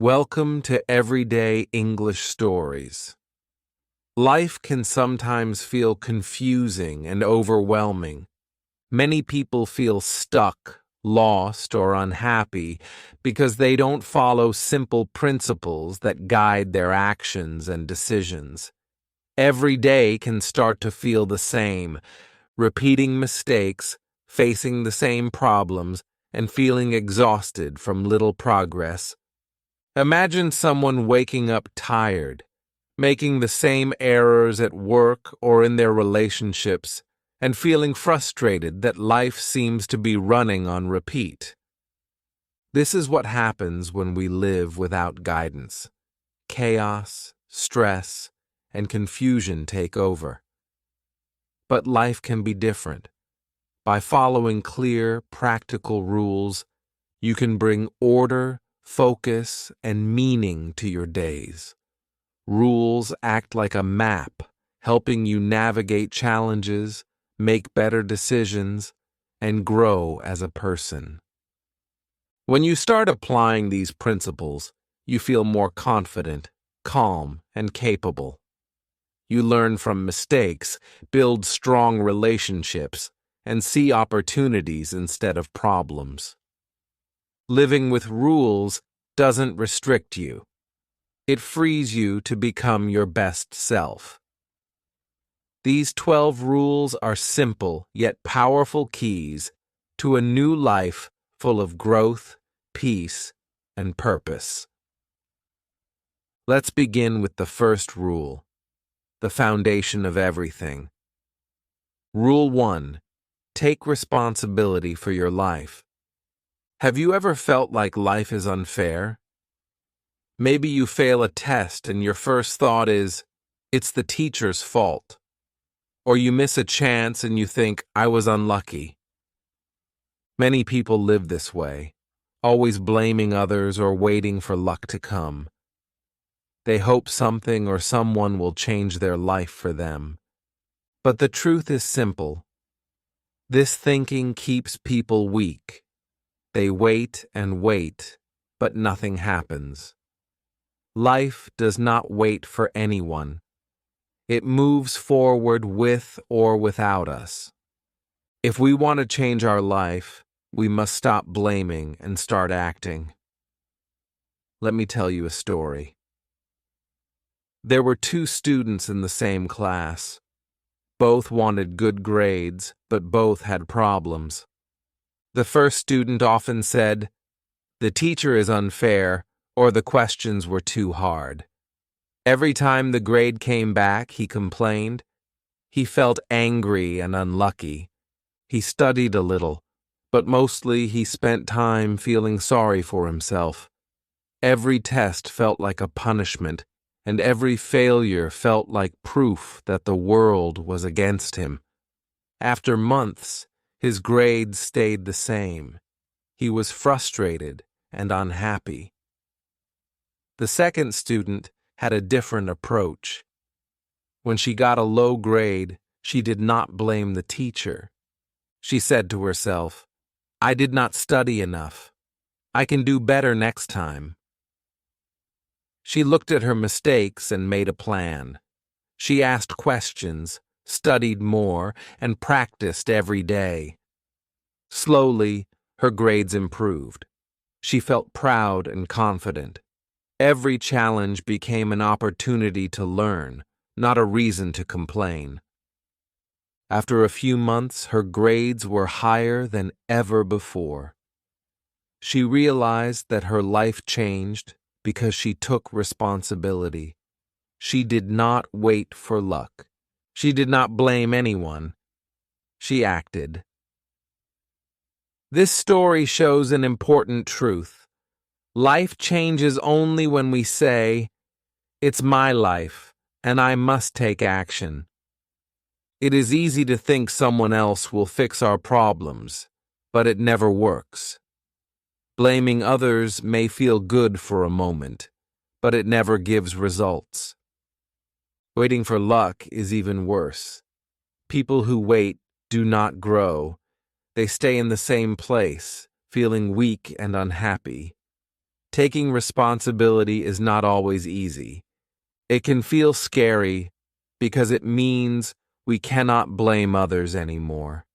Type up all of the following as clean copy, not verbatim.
Welcome to Everyday English Stories. Life can sometimes feel confusing and overwhelming. Many people feel stuck, lost, or unhappy because they don't follow simple principles that guide their actions and decisions. Every day can start to feel the same, repeating mistakes, facing the same problems, and feeling exhausted from little progress. Imagine someone waking up tired, making the same errors at work or in their relationships, and feeling frustrated that life seems to be running on repeat. This is what happens when we live without guidance. Chaos, stress, and confusion take over. But life can be different. By following clear, practical rules, you can bring order, focus, and meaning to your days. Rules act like a map, helping you navigate challenges, make better decisions, and grow as a person. When you start applying these principles, you feel more confident, calm, and capable. You learn from mistakes, build strong relationships, and see opportunities instead of problems. Living with rules doesn't restrict you. It frees you to become your best self. These 12 rules are simple yet powerful keys to a new life full of growth, peace, and purpose. Let's begin with the first rule, the foundation of everything. Rule 1. Take responsibility for your life. Have you ever felt like life is unfair? Maybe you fail a test and your first thought is, it's the teacher's fault. Or you miss a chance and you think, I was unlucky. Many people live this way, always blaming others or waiting for luck to come. They hope something or someone will change their life for them. But the truth is simple. This thinking keeps people weak. They wait and wait, but nothing happens. Life does not wait for anyone. It moves forward with or without us. If we want to change our life, we must stop blaming and start acting. Let me tell you a story. There were two students in the same class. Both wanted good grades, but both had problems. The first student often said, "The teacher is unfair," or the questions were too hard. Every time the grade came back, he complained. He felt angry and unlucky. He studied a little, but mostly he spent time feeling sorry for himself. Every test felt like a punishment, and every failure felt like proof that the world was against him. After months, his grades stayed the same. He was frustrated and unhappy. The second student had a different approach. When she got a low grade, she did not blame the teacher. She said to herself, "I did not study enough. I can do better next time." She looked at her mistakes and made a plan. She asked questions, studied more, and practiced every day. Slowly, her grades improved. She felt proud and confident. Every challenge became an opportunity to learn, not a reason to complain. After a few months, her grades were higher than ever before. She realized that her life changed because she took responsibility. She did not wait for luck. She did not blame anyone. She acted. This story shows an important truth. Life changes only when we say, "It's my life, and I must take action." It is easy to think someone else will fix our problems, but it never works. Blaming others may feel good for a moment, but it never gives results. Waiting for luck is even worse. People who wait do not grow. They stay in the same place, feeling weak and unhappy. Taking responsibility is not always easy. It can feel scary because it means we cannot blame others anymore.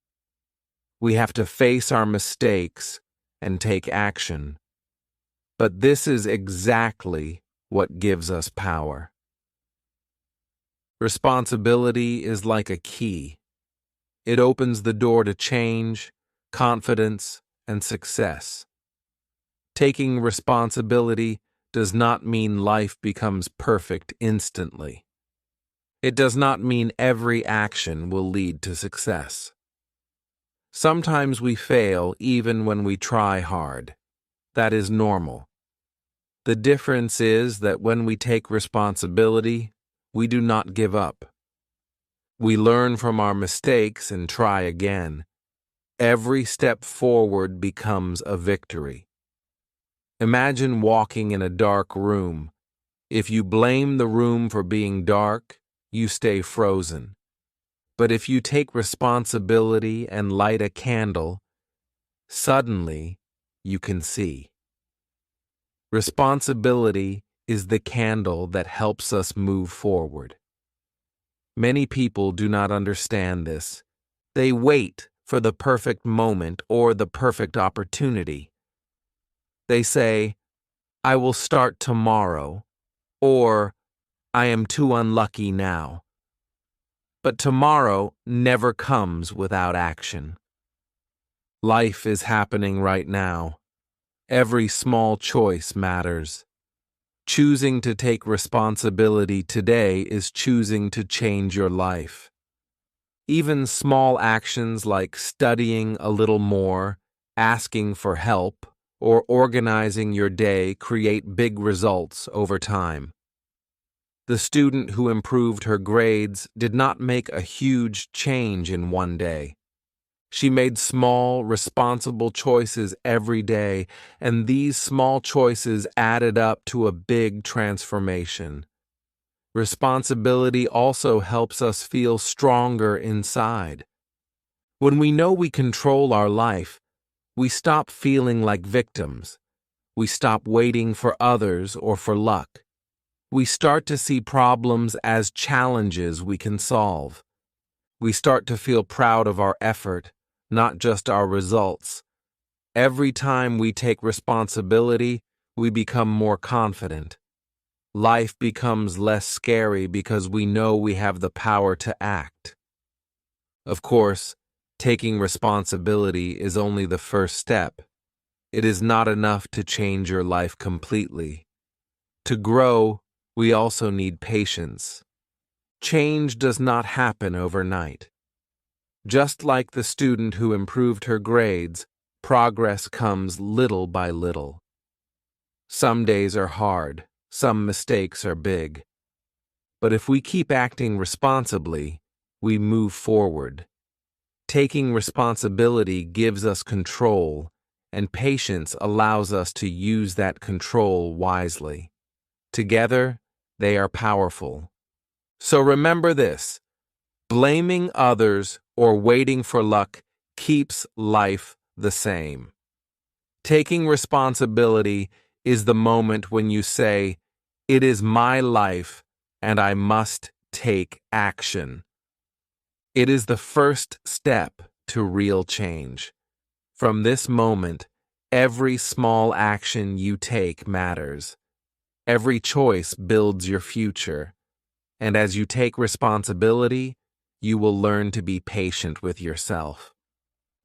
We have to face our mistakes and take action. But this is exactly what gives us power. Responsibility is like a key. It opens the door to change, confidence, and success. Taking responsibility does not mean life becomes perfect instantly. It does not mean every action will lead to success. Sometimes we fail even when we try hard. That is normal. The difference is that when we take responsibility, we do not give up. We learn from our mistakes and try again. Every step forward becomes a victory. Imagine walking in a dark room. If you blame the room for being dark, you stay frozen. But if you take responsibility and light a candle, suddenly you can see. Responsibility is the candle that helps us move forward. Many people do not understand this. They wait for the perfect moment or the perfect opportunity. They say, "I will start tomorrow," or "I am too unlucky now." But tomorrow never comes without action. Life is happening right now. Every small choice matters. Choosing to take responsibility today is choosing to change your life. Even small actions like studying a little more, asking for help, or organizing your day create big results over time. The student who improved her grades did not make a huge change in one day. She made small, responsible choices every day, and these small choices added up to a big transformation. Responsibility also helps us feel stronger inside. When we know we control our life, we stop feeling like victims. We stop waiting for others or for luck. We start to see problems as challenges we can solve. We start to feel proud of our effort, not just our results. Every time we take responsibility, we become more confident. Life becomes less scary because we know we have the power to act. Of course, taking responsibility is only the first step. It is not enough to change your life completely. To grow, we also need patience. Change does not happen overnight. Just like the student who improved her grades, progress comes little by little. Some days are hard, some mistakes are big. But if we keep acting responsibly, we move forward. Taking responsibility gives us control, and patience allows us to use that control wisely. Together, they are powerful. So remember this: blaming others or waiting for luck keeps life the same. Taking responsibility is the moment when you say, "It is my life, and I must take action." It is the first step to real change. From this moment, every small action you take matters. Every choice builds your future. And as you take responsibility, you will learn to be patient with yourself.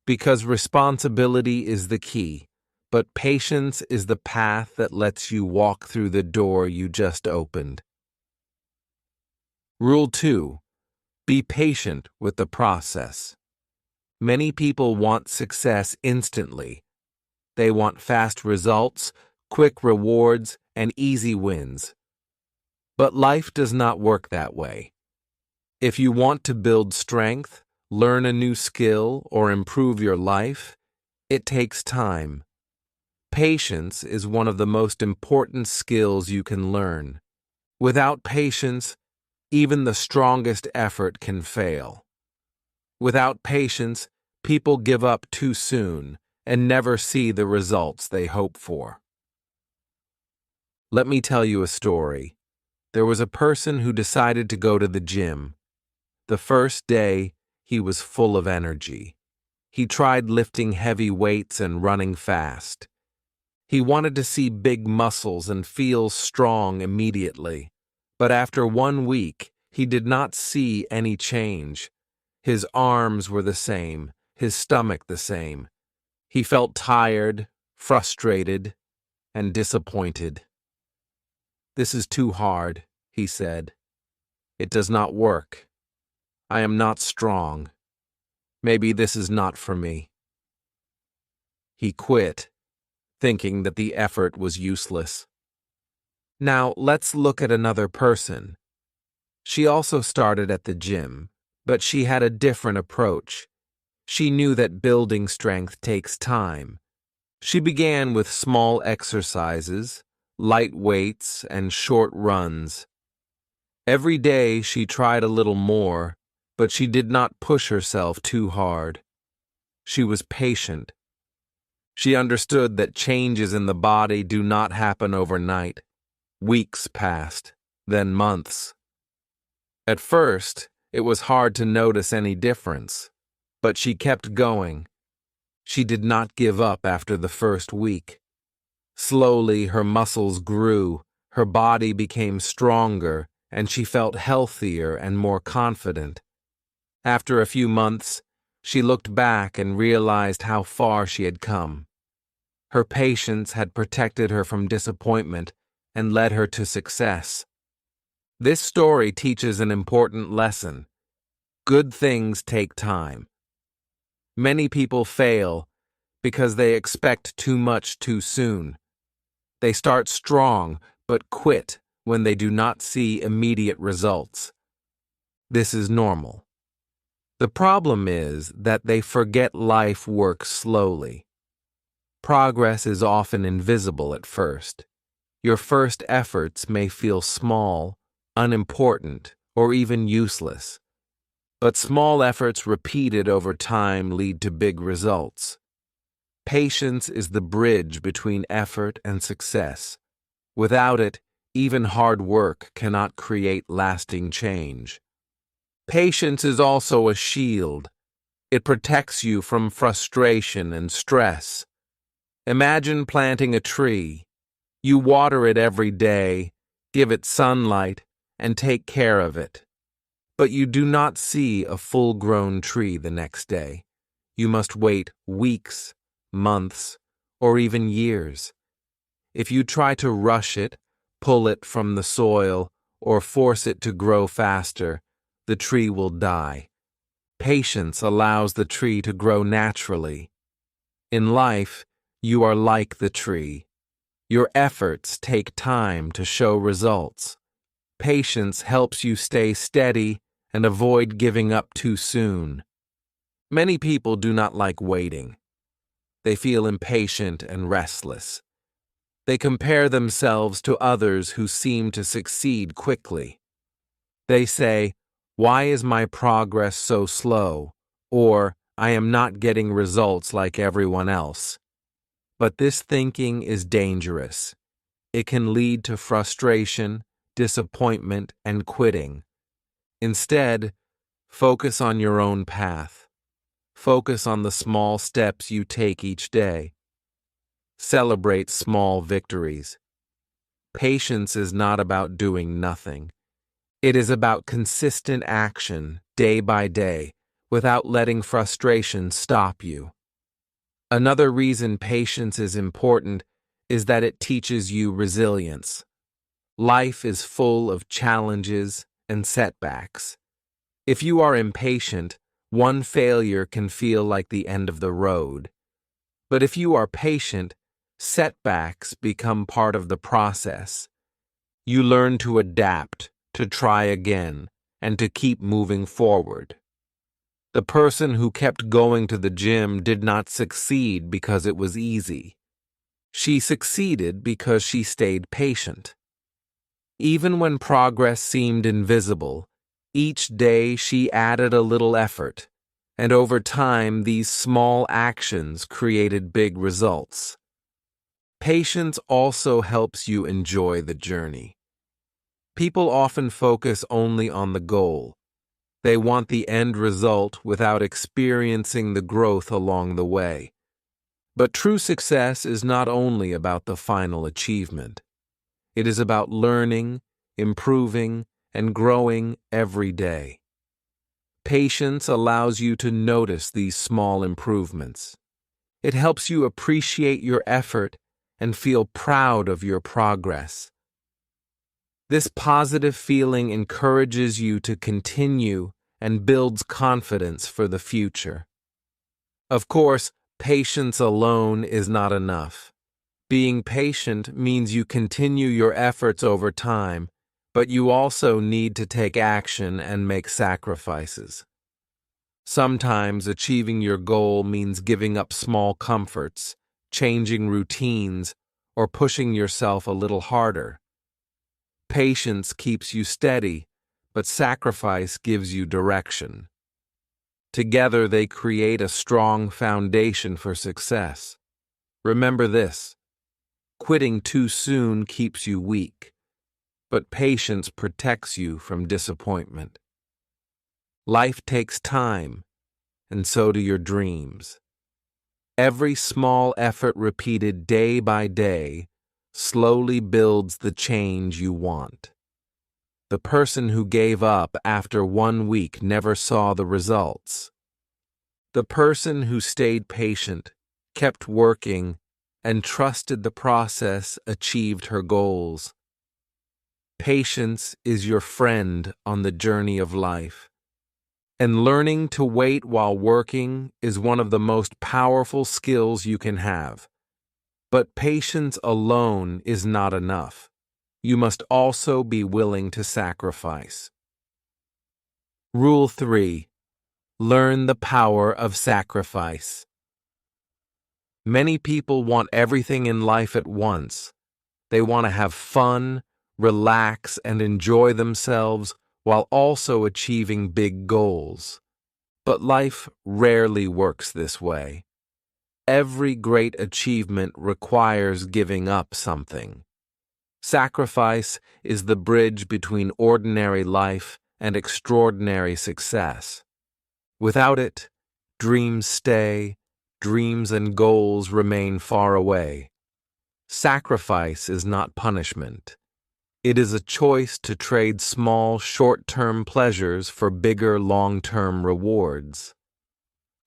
Because responsibility is the key, but patience is the path that lets you walk through the door you just opened. Rule 2. Be patient with the process. Many people want success instantly. They want fast results, quick rewards, and easy wins. But life does not work that way. If you want to build strength, learn a new skill, or improve your life, it takes time. Patience is one of the most important skills you can learn. Without patience, even the strongest effort can fail. Without patience, people give up too soon and never see the results they hope for. Let me tell you a story. There was a person who decided to go to the gym. The first day, he was full of energy. He tried lifting heavy weights and running fast. He wanted to see big muscles and feel strong immediately. But after 1 week, he did not see any change. His arms were the same, his stomach the same. He felt tired, frustrated, and disappointed. "This is too hard," he said. "It does not work. I am not strong. Maybe this is not for me." He quit, thinking that the effort was useless. Now, let's look at another person. She also started at the gym, but she had a different approach. She knew that building strength takes time. She began with small exercises, light weights, and short runs. Every day she tried a little more, but she did not push herself too hard. She was patient. She understood that changes in the body do not happen overnight. Weeks passed, then months. At first, it was hard to notice any difference, but she kept going. She did not give up after the first week. Slowly, her muscles grew, her body became stronger, and she felt healthier and more confident. After a few months, she looked back and realized how far she had come. Her patience had protected her from disappointment and led her to success. This story teaches an important lesson. Good things take time. Many people fail because they expect too much too soon. They start strong but quit when they do not see immediate results. This is normal. The problem is that they forget life works slowly. Progress is often invisible at first. Your first efforts may feel small, unimportant, or even useless. But small efforts repeated over time lead to big results. Patience is the bridge between effort and success. Without it, even hard work cannot create lasting change. Patience is also a shield. It protects you from frustration and stress. Imagine planting a tree. You water it every day, give it sunlight, and take care of it. But you do not see a full-grown tree the next day. You must wait weeks, months, or even years. If you try to rush it, pull it from the soil, or force it to grow faster, the tree will die. Patience allows the tree to grow naturally. In life, you are like the tree. Your efforts take time to show results. Patience helps you stay steady and avoid giving up too soon. Many people do not like waiting. They feel impatient and restless. They compare themselves to others who seem to succeed quickly. They say, "Why is my progress so slow?" Or, "I am not getting results like everyone else." But this thinking is dangerous. It can lead to frustration, disappointment, and quitting. Instead, focus on your own path. Focus on the small steps you take each day. Celebrate small victories. Patience is not about doing nothing. It is about consistent action, day by day, without letting frustration stop you. Another reason patience is important is that it teaches you resilience. Life is full of challenges and setbacks. If you are impatient, one failure can feel like the end of the road. But if you are patient, setbacks become part of the process. You learn to adapt, to try again, and to keep moving forward. The person who kept going to the gym did not succeed because it was easy. She succeeded because she stayed patient. Even when progress seemed invisible, each day she added a little effort, and over time these small actions created big results. Patience also helps you enjoy the journey. People often focus only on the goal. They want the end result without experiencing the growth along the way. But true success is not only about the final achievement. It is about learning, improving, and growing every day. Patience allows you to notice these small improvements. It helps you appreciate your effort and feel proud of your progress. This positive feeling encourages you to continue and builds confidence for the future. Of course, patience alone is not enough. Being patient means you continue your efforts over time, but you also need to take action and make sacrifices. Sometimes achieving your goal means giving up small comforts, changing routines, or pushing yourself a little harder. Patience keeps you steady, but sacrifice gives you direction. Together they create a strong foundation for success. Remember this: quitting too soon keeps you weak, but patience protects you from disappointment. Life takes time, and so do your dreams. Every small effort repeated day by day slowly builds the change you want. The person who gave up after 1 week never saw the results. The person who stayed patient, kept working, and trusted the process achieved her goals. Patience is your friend on the journey of life. And learning to wait while working is one of the most powerful skills you can have. But patience alone is not enough. You must also be willing to sacrifice. Rule 3. Learn the power of sacrifice. Many people want everything in life at once. They want to have fun, relax, and enjoy themselves while also achieving big goals. But life rarely works this way. Every great achievement requires giving up something. Sacrifice is the bridge between ordinary life and extraordinary success. Without it, dreams stay, dreams and goals remain far away. Sacrifice is not punishment. It is a choice to trade small, short-term pleasures for bigger, long-term rewards.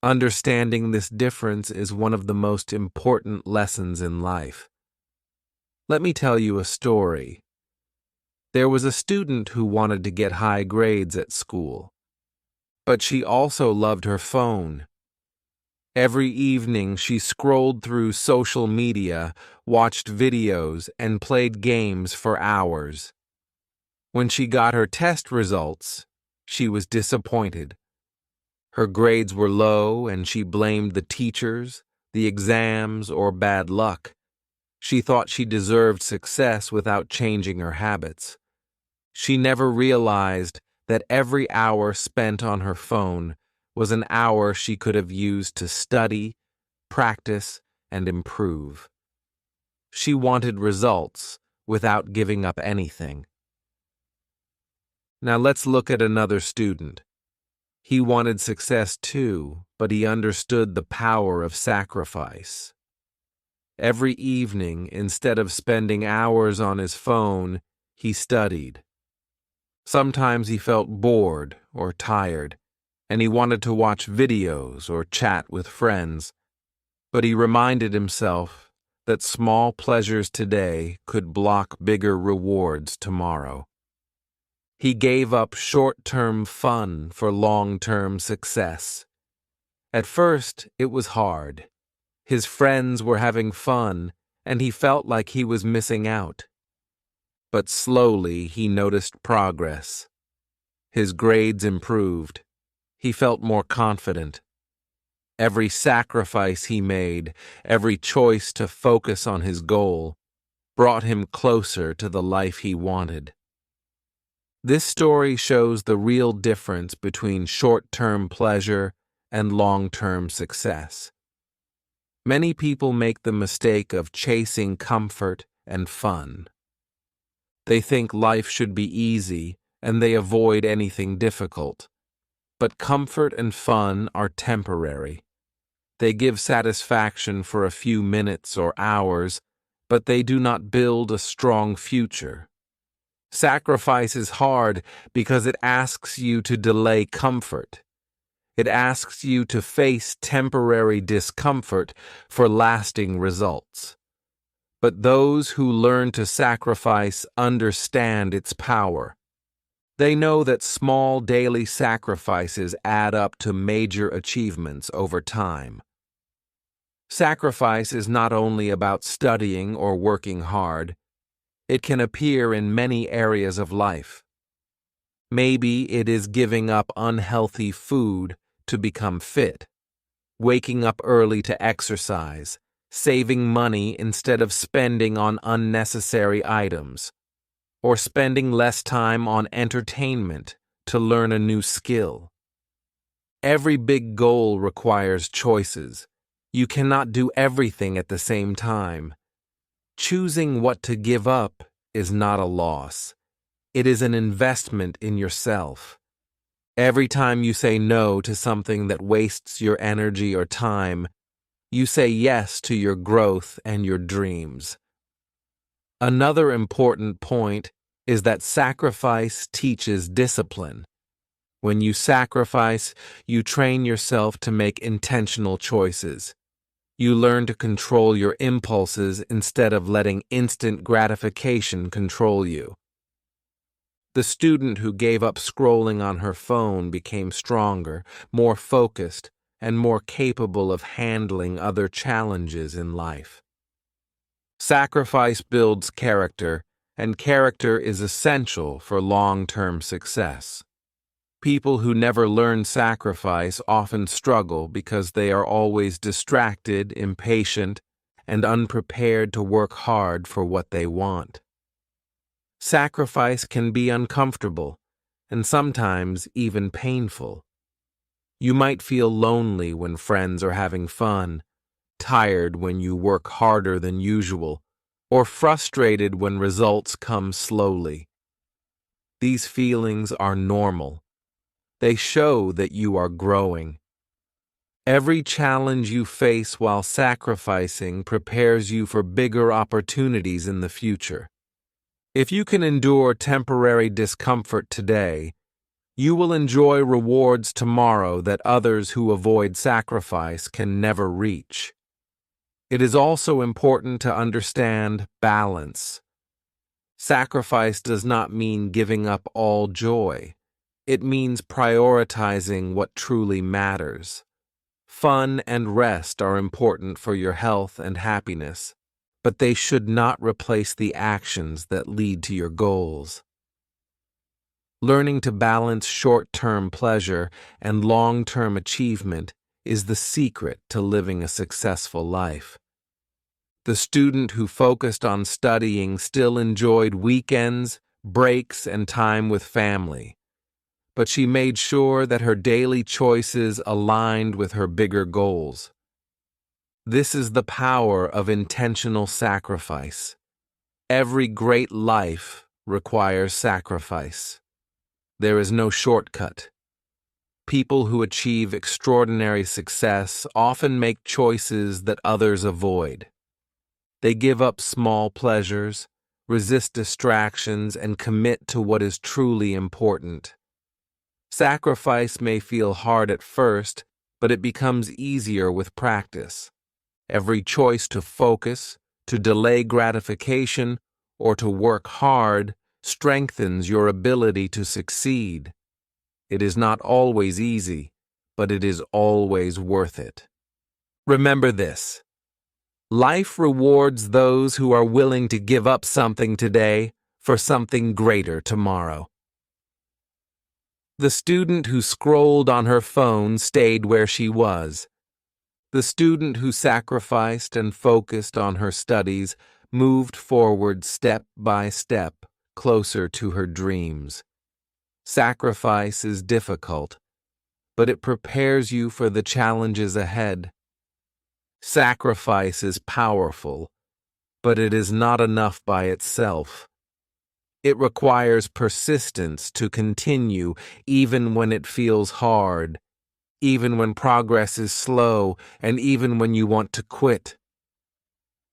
Understanding this difference is one of the most important lessons in life. Let me tell you a story. There was a student who wanted to get high grades at school, but she also loved her phone. Every evening she scrolled through social media, watched videos, and played games for hours. When she got her test results, she was disappointed. Her grades were low, and she blamed the teachers, the exams, or bad luck. She thought she deserved success without changing her habits. She never realized that every hour spent on her phone was an hour she could have used to study, practice, and improve. She wanted results without giving up anything. Now let's look at another student. He wanted success too, but he understood the power of sacrifice. Every evening, instead of spending hours on his phone, he studied. Sometimes he felt bored or tired, and he wanted to watch videos or chat with friends, but he reminded himself that small pleasures today could block bigger rewards tomorrow. He gave up short-term fun for long-term success. At first, it was hard. His friends were having fun, and he felt like he was missing out. But slowly he noticed progress. His grades improved. He felt more confident. Every sacrifice he made, every choice to focus on his goal, brought him closer to the life he wanted. This story shows the real difference between short-term pleasure and long-term success. Many people make the mistake of chasing comfort and fun. They think life should be easy, and they avoid anything difficult. But comfort and fun are temporary. They give satisfaction for a few minutes or hours, but they do not build a strong future. Sacrifice is hard because it asks you to delay comfort. It asks you to face temporary discomfort for lasting results. But those who learn to sacrifice understand its power. They know that small daily sacrifices add up to major achievements over time. Sacrifice is not only about studying or working hard. It can appear in many areas of life. Maybe it is giving up unhealthy food to become fit, waking up early to exercise, saving money instead of spending on unnecessary items, or spending less time on entertainment to learn a new skill. Every big goal requires choices. You cannot do everything at the same time. Choosing what to give up is not a loss. It is an investment in yourself. Every time you say no to something that wastes your energy or time, you say yes to your growth and your dreams. Another important point is that sacrifice teaches discipline. When you sacrifice, you train yourself to make intentional choices. You learn to control your impulses instead of letting instant gratification control you. The student who gave up scrolling on her phone became stronger, more focused, and more capable of handling other challenges in life. Sacrifice builds character, and character is essential for long-term success. People who never learn sacrifice often struggle because they are always distracted, impatient, and unprepared to work hard for what they want. Sacrifice can be uncomfortable, and sometimes even painful. You might feel lonely when friends are having fun, tired when you work harder than usual, or frustrated when results come slowly. These feelings are normal. They show that you are growing. Every challenge you face while sacrificing prepares you for bigger opportunities in the future. If you can endure temporary discomfort today, you will enjoy rewards tomorrow that others who avoid sacrifice can never reach. It is also important to understand balance. Sacrifice does not mean giving up all joy. It means prioritizing what truly matters. Fun and rest are important for your health and happiness, but they should not replace the actions that lead to your goals. Learning to balance short-term pleasure and long-term achievement is the secret to living a successful life. The student who focused on studying still enjoyed weekends, breaks, and time with family, but she made sure that her daily choices aligned with her bigger goals. This is the power of intentional sacrifice. Every great life requires sacrifice. There is no shortcut. People who achieve extraordinary success often make choices that others avoid. They give up small pleasures, resist distractions, and commit to what is truly important. Sacrifice may feel hard at first, but it becomes easier with practice. Every choice to focus, to delay gratification, or to work hard strengthens your ability to succeed. It is not always easy, but it is always worth it. Remember this: life rewards those who are willing to give up something today for something greater tomorrow. The student who scrolled on her phone stayed where she was. The student who sacrificed and focused on her studies moved forward step by step, closer to her dreams. Sacrifice is difficult, but it prepares you for the challenges ahead. Sacrifice is powerful, but it is not enough by itself. It requires persistence to continue even when it feels hard, even when progress is slow, and even when you want to quit.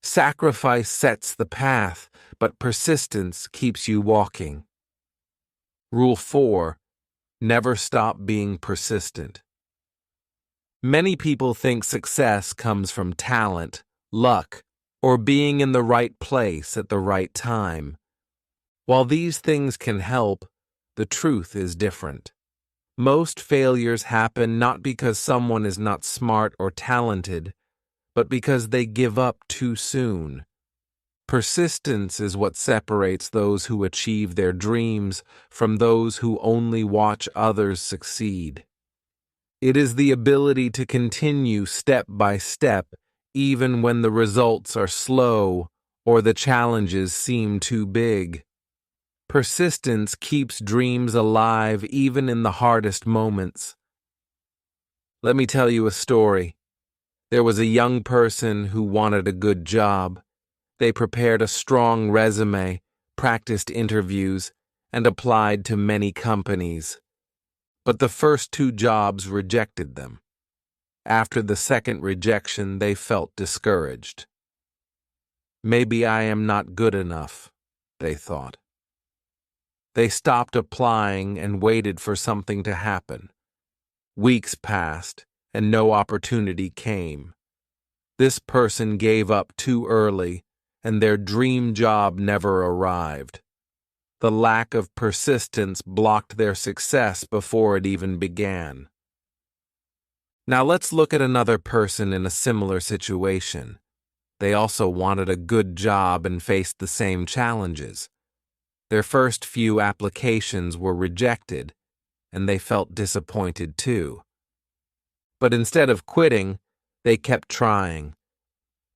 Sacrifice sets the path, but persistence keeps you walking. Rule 4. Never stop being persistent. Many people think success comes from talent, luck, or being in the right place at the right time. While these things can help, the truth is different. Most failures happen not because someone is not smart or talented, but because they give up too soon. Persistence is what separates those who achieve their dreams from those who only watch others succeed. It is the ability to continue step by step, even when the results are slow or the challenges seem too big. Persistence keeps dreams alive even in the hardest moments. Let me tell you a story. There was a young person who wanted a good job. They prepared a strong resume, practiced interviews, and applied to many companies. But the first 2 jobs rejected them. After the second rejection, they felt discouraged. Maybe I am not good enough, they thought. They stopped applying and waited for something to happen. Weeks passed, and no opportunity came. This person gave up too early, and their dream job never arrived. The lack of persistence blocked their success before it even began. Now let's look at another person in a similar situation. They also wanted a good job and faced the same challenges. Their first few applications were rejected, and they felt disappointed too. But instead of quitting, they kept trying.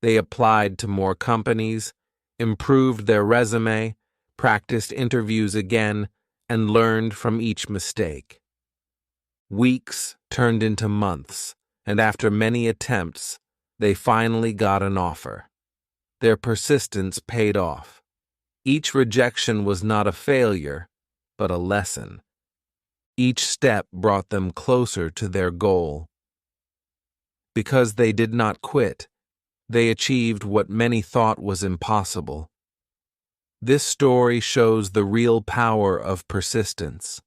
They applied to more companies, improved their resume, practiced interviews again, and learned from each mistake. Weeks turned into months, and after many attempts, they finally got an offer. Their persistence paid off. Each rejection was not a failure, but a lesson. Each step brought them closer to their goal. Because they did not quit, they achieved what many thought was impossible. This story shows the real power of persistence.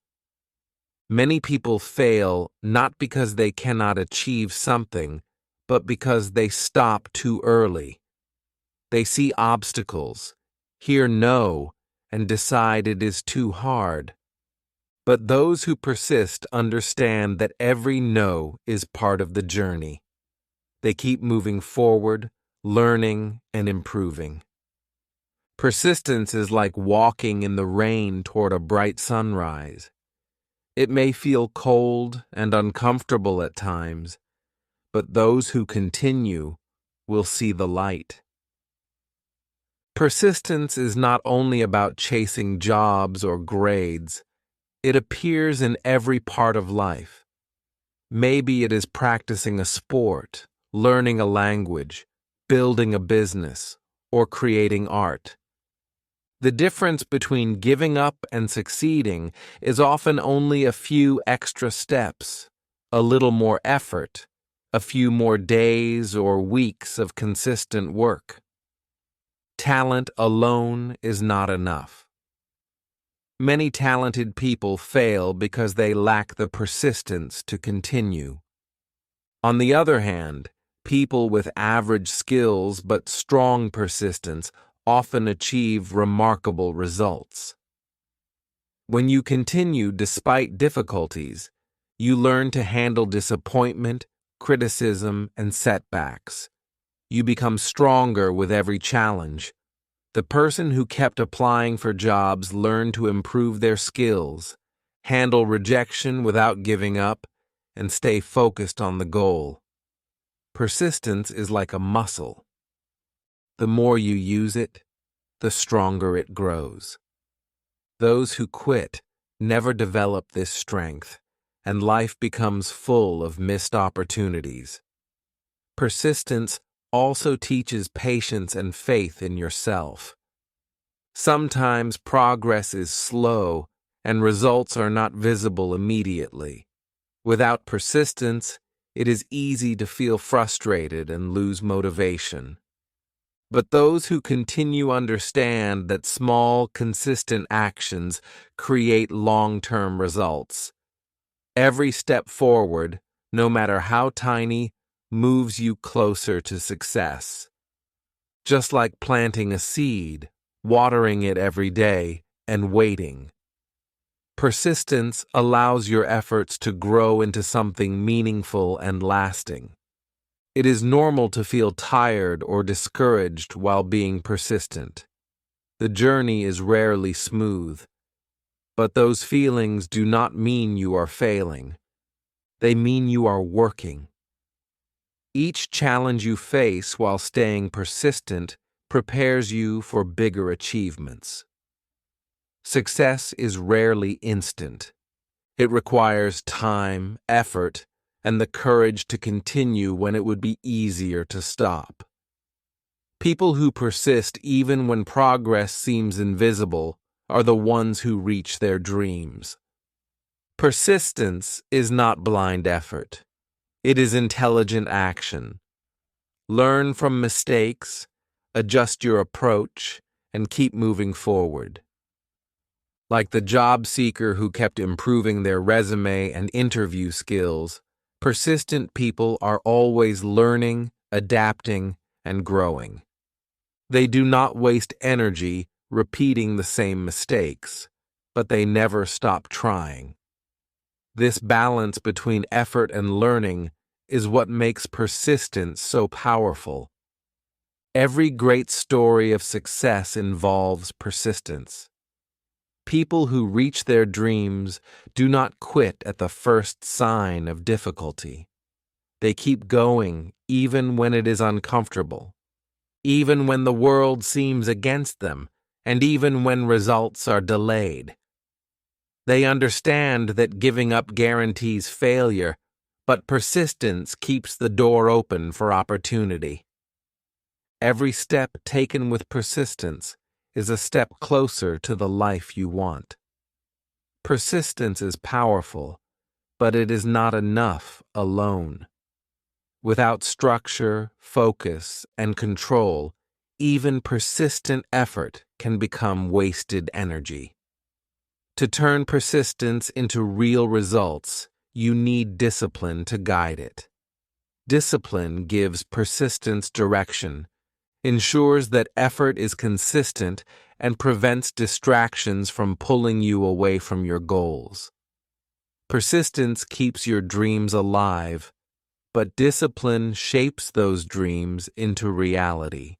Many people fail not because they cannot achieve something, but because they stop too early. They see obstacles, hear no, and decide it is too hard. But those who persist understand that every no is part of the journey. They keep moving forward, learning, and improving. Persistence is like walking in the rain toward a bright sunrise. It may feel cold and uncomfortable at times, but those who continue will see the light. Persistence is not only about chasing jobs or grades. It appears in every part of life. Maybe it is practicing a sport, learning a language, building a business, or creating art. The difference between giving up and succeeding is often only a few extra steps, a little more effort, a few more days or weeks of consistent work. Talent alone is not enough. Many talented people fail because they lack the persistence to continue. On the other hand, people with average skills but strong persistence often achieve remarkable results. When you continue despite difficulties, you learn to handle disappointment, criticism, and setbacks. You become stronger with every challenge. The person who kept applying for jobs learned to improve their skills, handle rejection without giving up, and stay focused on the goal. Persistence is like a muscle. The more you use it, the stronger it grows. Those who quit never develop this strength, and life becomes full of missed opportunities. Persistence also teaches patience and faith in yourself. Sometimes progress is slow and results are not visible immediately. Without persistence, it is easy to feel frustrated and lose motivation. But those who continue understand that small, consistent actions create long-term results. Every step forward, no matter how tiny, moves you closer to success. Just like planting a seed, watering it every day, and waiting. Persistence allows your efforts to grow into something meaningful and lasting. It is normal to feel tired or discouraged while being persistent. The journey is rarely smooth, but those feelings do not mean you are failing. They mean you are working. Each challenge you face while staying persistent prepares you for bigger achievements. Success is rarely instant. It requires time, effort, and the courage to continue when it would be easier to stop. People who persist even when progress seems invisible are the ones who reach their dreams. Persistence is not blind effort. It is intelligent action. Learn from mistakes, adjust your approach, and keep moving forward. Like the job seeker who kept improving their resume and interview skills, persistent people are always learning, adapting, and growing. They do not waste energy repeating the same mistakes, but they never stop trying. This balance between effort and learning is what makes persistence so powerful. Every great story of success involves persistence. People who reach their dreams do not quit at the first sign of difficulty. They keep going even when it is uncomfortable, even when the world seems against them, and even when results are delayed. They understand that giving up guarantees failure, but persistence keeps the door open for opportunity. Every step taken with persistence is a step closer to the life you want. Persistence is powerful, but it is not enough alone. Without structure, focus, and control, even persistent effort can become wasted energy. To turn persistence into real results, you need discipline to guide it. Discipline gives persistence direction, ensures that effort is consistent, and prevents distractions from pulling you away from your goals. Persistence keeps your dreams alive, but discipline shapes those dreams into reality.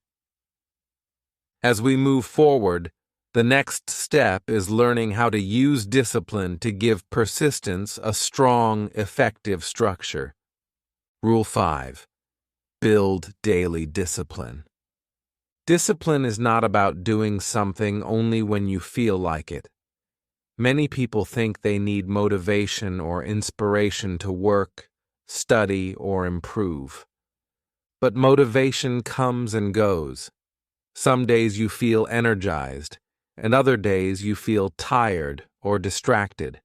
As we move forward, the next step is learning how to use discipline to give persistence a strong, effective structure. Rule 5. Build daily discipline. Discipline is not about doing something only when you feel like it. Many people think they need motivation or inspiration to work, study, or improve. But motivation comes and goes. Some days you feel energized, and other days you feel tired or distracted.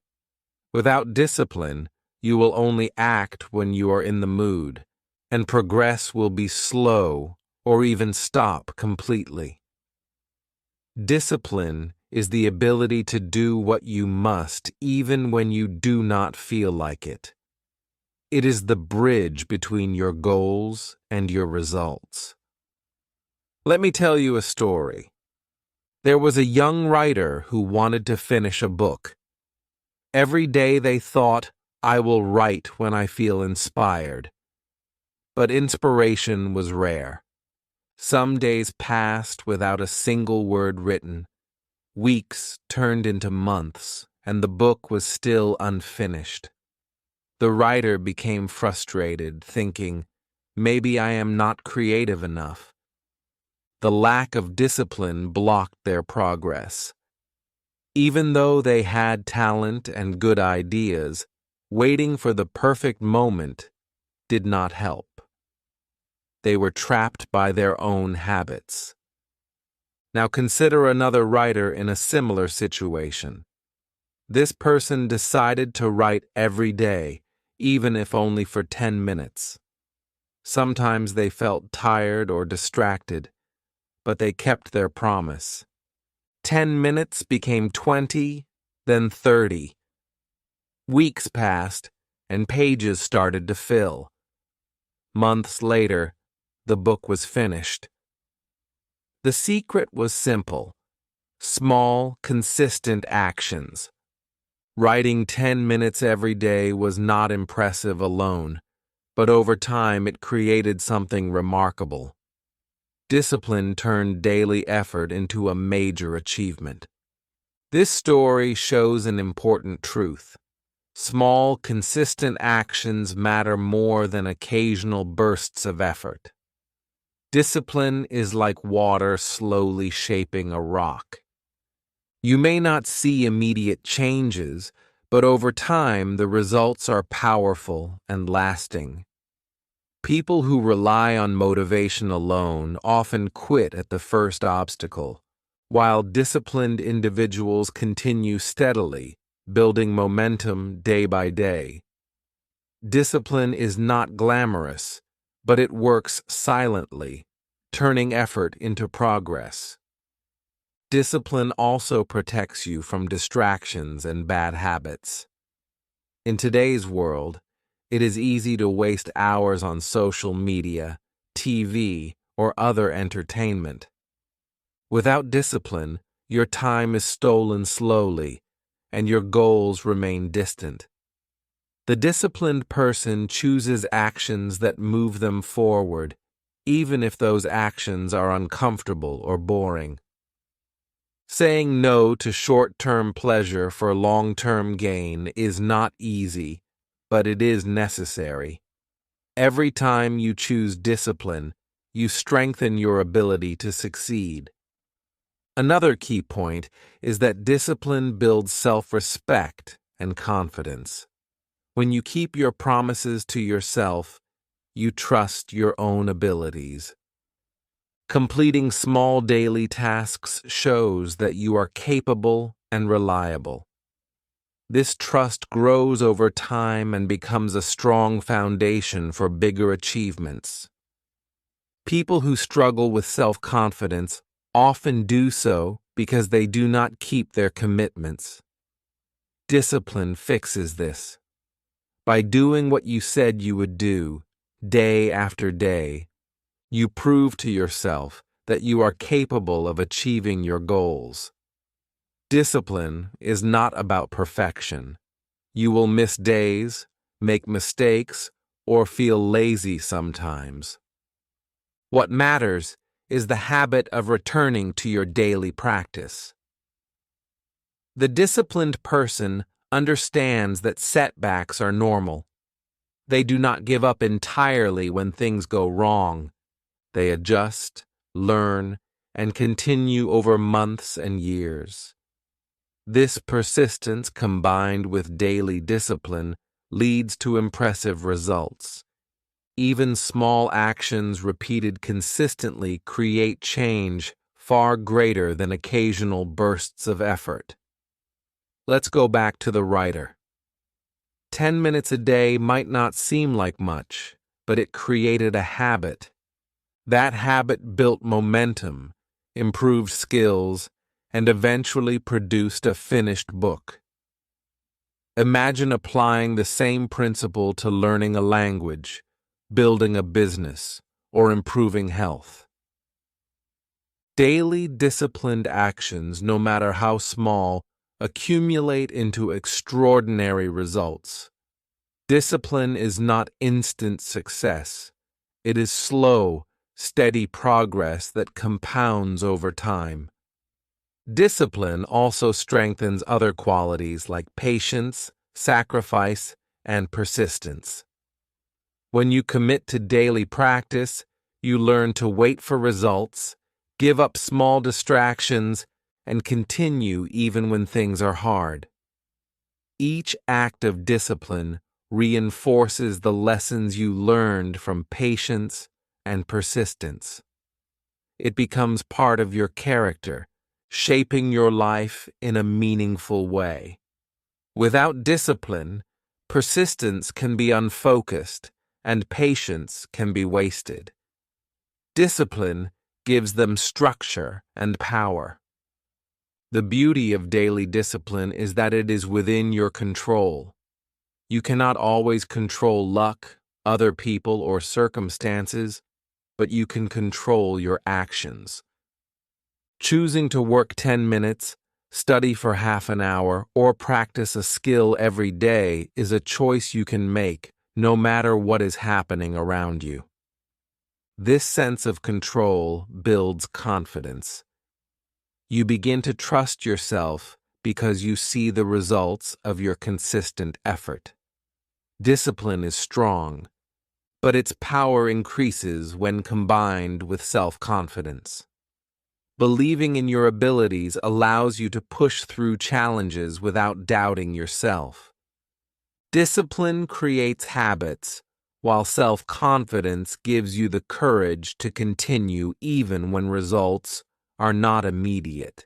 Without discipline, you will only act when you are in the mood, and progress will be slow or even stop completely. Discipline is the ability to do what you must even when you do not feel like it. It is the bridge between your goals and your results. Let me tell you a story. There was a young writer who wanted to finish a book. Every day they thought, "I will write when I feel inspired." But inspiration was rare. Some days passed without a single word written. Weeks turned into months, and the book was still unfinished. The writer became frustrated, thinking, "Maybe I am not creative enough." The lack of discipline blocked their progress. Even though they had talent and good ideas, waiting for the perfect moment did not help. They were trapped by their own habits. Now consider another writer in a similar situation. This person decided to write every day, even if only for 10 minutes. Sometimes they felt tired or distracted, but they kept their promise. 10 minutes became 20, then 30. Weeks passed, and pages started to fill. Months later, the book was finished. The secret was simple: small, consistent actions. Writing 10 minutes every day was not impressive alone, but over time it created something remarkable. Discipline turned daily effort into a major achievement. This story shows an important truth. Small, consistent actions matter more than occasional bursts of effort. Discipline is like water slowly shaping a rock. You may not see immediate changes, but over time the results are powerful and lasting. People who rely on motivation alone often quit at the first obstacle, while disciplined individuals continue steadily, building momentum day by day. Discipline is not glamorous, but it works silently, turning effort into progress. Discipline also protects you from distractions and bad habits. In today's world, it is easy to waste hours on social media, TV, or other entertainment. Without discipline, your time is stolen slowly, and your goals remain distant. The disciplined person chooses actions that move them forward, even if those actions are uncomfortable or boring. Saying no to short-term pleasure for long-term gain is not easy, but it is necessary. Every time you choose discipline, you strengthen your ability to succeed. Another key point is that discipline builds self-respect and confidence. When you keep your promises to yourself, you trust your own abilities. Completing small daily tasks shows that you are capable and reliable. This trust grows over time and becomes a strong foundation for bigger achievements. People who struggle with self-confidence often do so because they do not keep their commitments. Discipline fixes this. By doing what you said you would do, day after day, you prove to yourself that you are capable of achieving your goals. Discipline is not about perfection. You will miss days, make mistakes, or feel lazy sometimes. What matters is the habit of returning to your daily practice. The disciplined person understands that setbacks are normal. They do not give up entirely when things go wrong. They adjust, learn, and continue over months and years. This persistence, combined with daily discipline, leads to impressive results. Even small actions repeated consistently create change far greater than occasional bursts of effort. Let's go back to the writer. 10 minutes a day might not seem like much, but it created a habit. That habit built momentum, improved skills, and eventually produced a finished book. Imagine applying the same principle to learning a language, building a business, or improving health. Daily disciplined actions, no matter how small, accumulate into extraordinary results. Discipline is not instant success. It is slow, steady progress that compounds over time. Discipline also strengthens other qualities like patience, sacrifice, and persistence. When you commit to daily practice, you learn to wait for results, give up small distractions, and continue even when things are hard. Each act of discipline reinforces the lessons you learned from patience and persistence. It becomes part of your character, shaping your life in a meaningful way. Without discipline, persistence can be unfocused and patience can be wasted. Discipline gives them structure and power. The beauty of daily discipline is that it is within your control. You cannot always control luck, other people, or circumstances, but you can control your actions. Choosing to work 10 minutes, study for half an hour, or practice a skill every day is a choice you can make, no matter what is happening around you. This sense of control builds confidence. You begin to trust yourself because you see the results of your consistent effort. Discipline is strong, but its power increases when combined with self-confidence. Believing in your abilities allows you to push through challenges without doubting yourself. Discipline creates habits, while self-confidence gives you the courage to continue even when results are not immediate.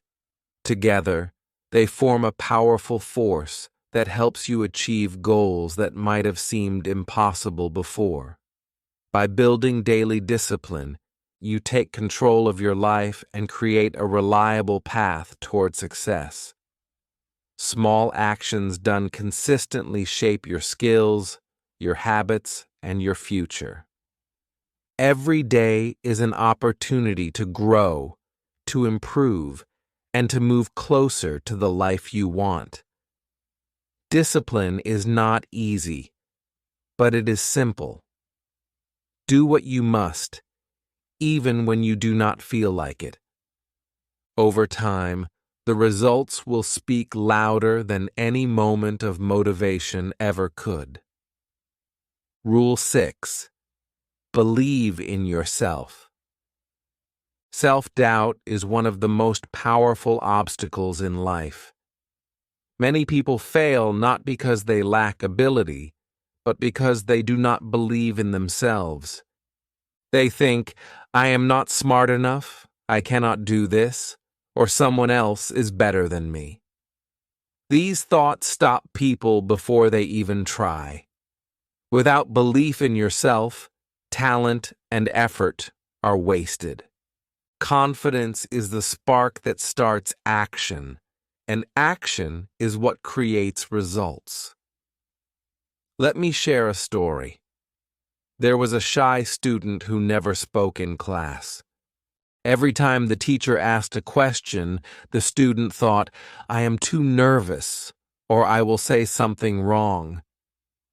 Together, they form a powerful force that helps you achieve goals that might have seemed impossible before. By building daily discipline, you take control of your life and create a reliable path toward success. Small actions done consistently shape your skills, your habits, and your future. Every day is an opportunity to grow, to improve, and to move closer to the life you want. Discipline is not easy, but it is simple. Do what you must, even when you do not feel like it. Over time, the results will speak louder than any moment of motivation ever could. Rule 6. Believe in yourself. Self-doubt is one of the most powerful obstacles in life. Many people fail not because they lack ability, but because they do not believe in themselves. They think, I am not smart enough, I cannot do this, or someone else is better than me. These thoughts stop people before they even try. Without belief in yourself, talent and effort are wasted. Confidence is the spark that starts action, and action is what creates results. Let me share a story. There was a shy student who never spoke in class. Every time the teacher asked a question, the student thought, I am too nervous, or I will say something wrong.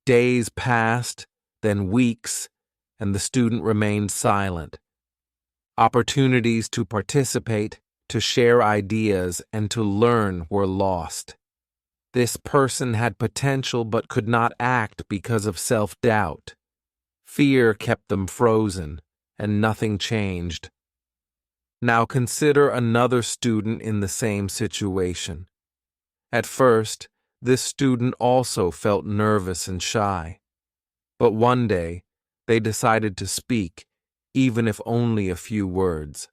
Days passed, then weeks, and the student remained silent. Opportunities to participate, to share ideas, and to learn were lost. This person had potential but could not act because of self-doubt. Fear kept them frozen, and nothing changed. Now consider another student in the same situation. At first, this student also felt nervous and shy. But one day, they decided to speak, even if only a few words.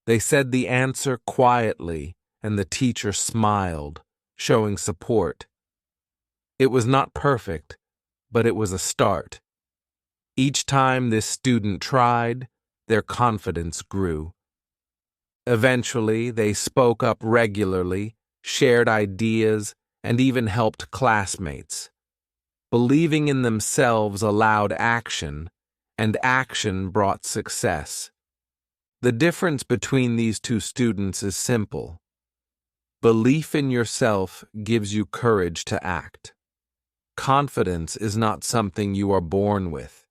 They said the answer quietly, and the teacher smiled, showing support. It was not perfect, but it was a start. Each time this student tried, their confidence grew. Eventually, they spoke up regularly, shared ideas, and even helped classmates. Believing in themselves allowed action, and action brought success. The difference between these two students is simple. Belief in yourself gives you courage to act. Confidence is not something you are born with.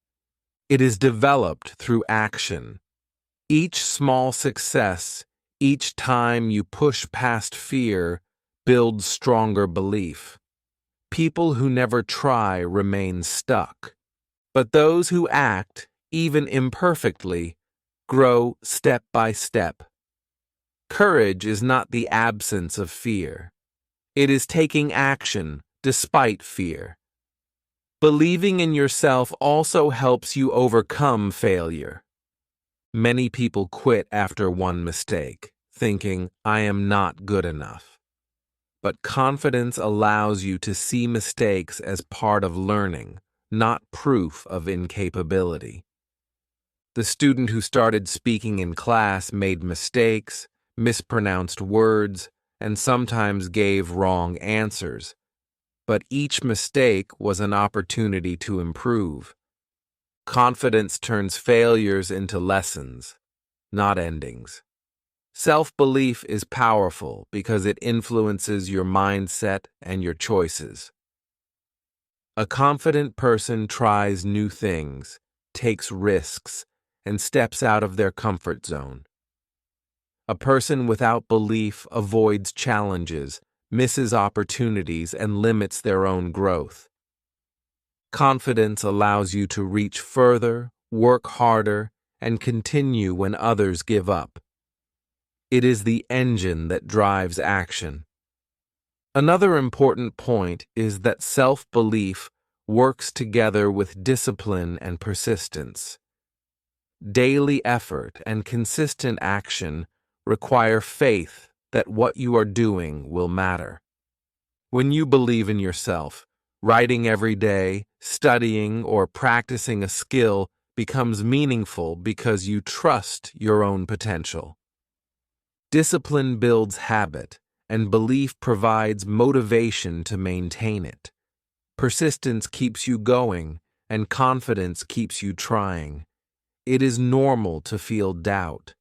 It is developed through action. Each small success, each time you push past fear, builds stronger belief. People who never try remain stuck. But those who act, even imperfectly, grow step by step. Courage is not the absence of fear. It is taking action despite fear. Believing in yourself also helps you overcome failure. Many people quit after one mistake, thinking, I am not good enough. But confidence allows you to see mistakes as part of learning, not proof of incapability. The student who started speaking in class made mistakes, mispronounced words, and sometimes gave wrong answers. But each mistake was an opportunity to improve. Confidence turns failures into lessons, not endings. Self-belief is powerful because it influences your mindset and your choices. A confident person tries new things, takes risks, and steps out of their comfort zone. A person without belief avoids challenges, misses opportunities, and limits their own growth. Confidence allows you to reach further, work harder, and continue when others give up. It is the engine that drives action. Another important point is that self-belief works together with discipline and persistence. Daily effort and consistent action require faith that what you are doing will matter. When you believe in yourself, writing every day, studying, or practicing a skill becomes meaningful because you trust your own potential. Discipline builds habit, and belief provides motivation to maintain it. Persistence keeps you going, and confidence keeps you trying. It is normal to feel doubt.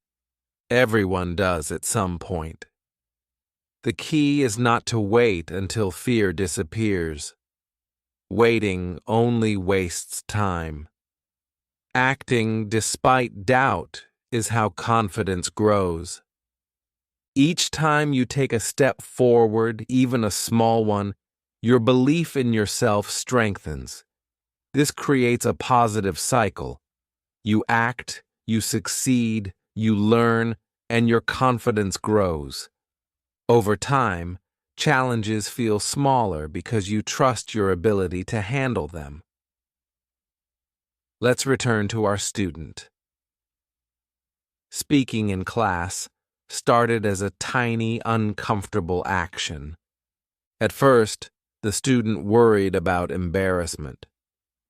Everyone does at some point. The key is not to wait until fear disappears. Waiting only wastes time. Acting despite doubt is how confidence grows. Each time you take a step forward, even a small one, your belief in yourself strengthens. This creates a positive cycle. You act, you succeed, you learn, and your confidence grows. Over time, challenges feel smaller because you trust your ability to handle them. Let's return to our student. Speaking in class started as a tiny, uncomfortable action. At first, the student worried about embarrassment,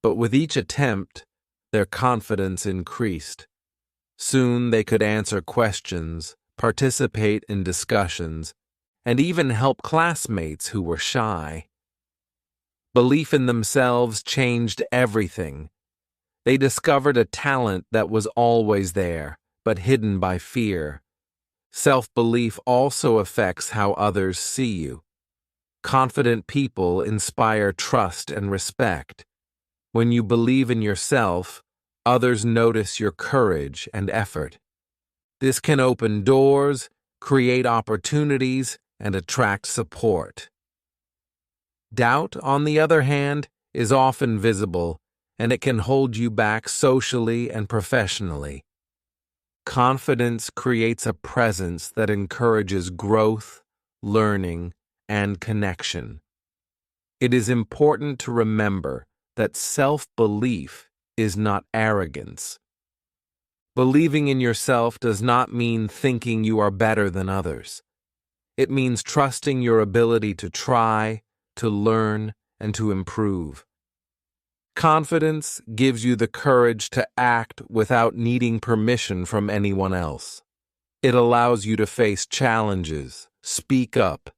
but with each attempt, their confidence increased. Soon they could answer questions, participate in discussions, and even help classmates who were shy. Belief in themselves changed everything. They discovered a talent that was always there, but hidden by fear. Self-belief also affects how others see you. Confident people inspire trust and respect. When you believe in yourself, others notice your courage and effort. This can open doors, create opportunities, and attract support. Doubt, on the other hand, is often visible, and it can hold you back socially and professionally. Confidence creates a presence that encourages growth, learning, and connection. It is important to remember that self-belief is not arrogance. Believing in yourself does not mean thinking you are better than others. It means trusting your ability to try, to learn, and to improve. Confidence gives you the courage to act without needing permission from anyone else. It allows you to face challenges, speak up,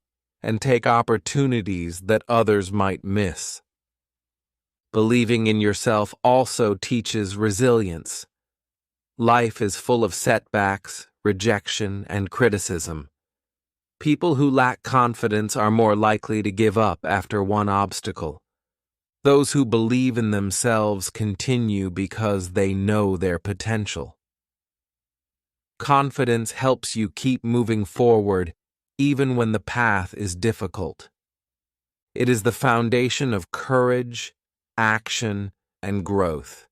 and take opportunities that others might miss. Believing in yourself also teaches resilience. Life is full of setbacks, rejection, and criticism. People who lack confidence are more likely to give up after one obstacle. Those who believe in themselves continue because they know their potential. Confidence helps you keep moving forward even when the path is difficult. It is the foundation of courage, action, and growth.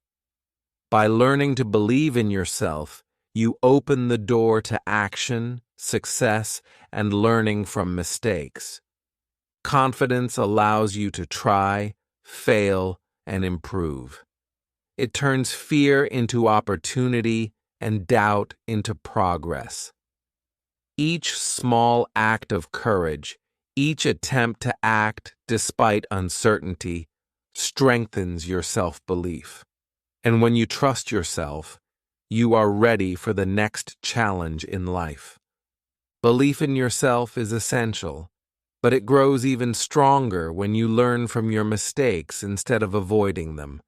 By learning to believe in yourself, you open the door to action, success, and learning from mistakes. Confidence allows you to try, fail, and improve. It turns fear into opportunity and doubt into progress. Each small act of courage, each attempt to act despite uncertainty, strengthens your self-belief. And when you trust yourself, you are ready for the next challenge in life. Belief in yourself is essential, but it grows even stronger when you learn from your mistakes instead of avoiding them.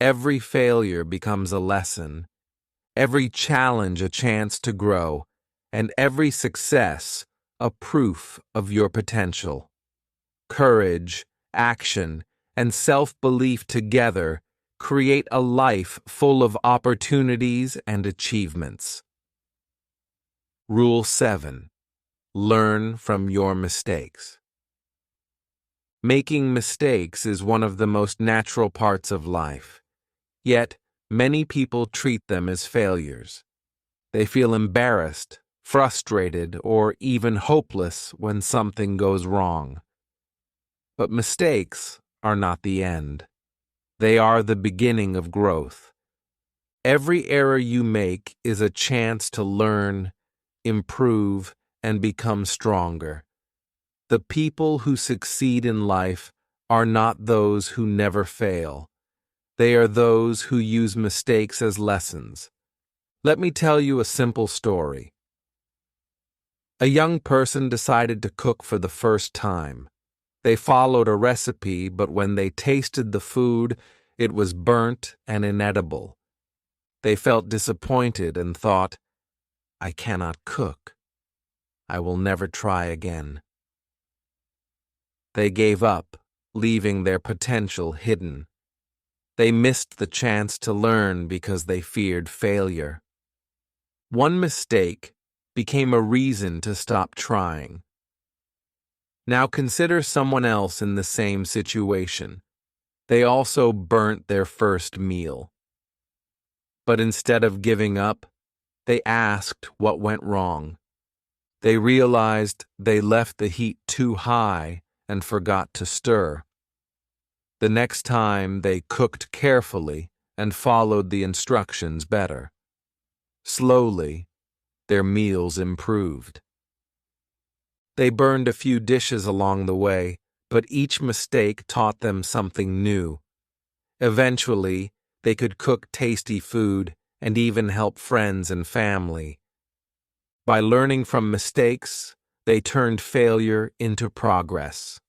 Every failure becomes a lesson, every challenge a chance to grow, and every success a proof of your potential. Courage, action, and self-belief together create a life full of opportunities and achievements. Rule 7. Learn from your mistakes. Making mistakes is one of the most natural parts of life, yet many people treat them as failures. They feel embarrassed, frustrated, or even hopeless when something goes wrong. But mistakes are not the end. They are the beginning of growth. Every error you make is a chance to learn, improve, and become stronger. The people who succeed in life are not those who never fail. They are those who use mistakes as lessons. Let me tell you a simple story. A young person decided to cook for the first time. They followed a recipe, but when they tasted the food, it was burnt and inedible. They felt disappointed and thought, "I cannot cook. I will never try again." They gave up, leaving their potential hidden. They missed the chance to learn because they feared failure. One mistake became a reason to stop trying. Now consider someone else in the same situation. They also burnt their first meal. But instead of giving up, they asked what went wrong. They realized they left the heat too high and forgot to stir. The next time they cooked carefully and followed the instructions better. Slowly, their meals improved. They burned a few dishes along the way, but each mistake taught them something new. Eventually, they could cook tasty food and even help friends and family. By learning from mistakes, they turned failure into progress.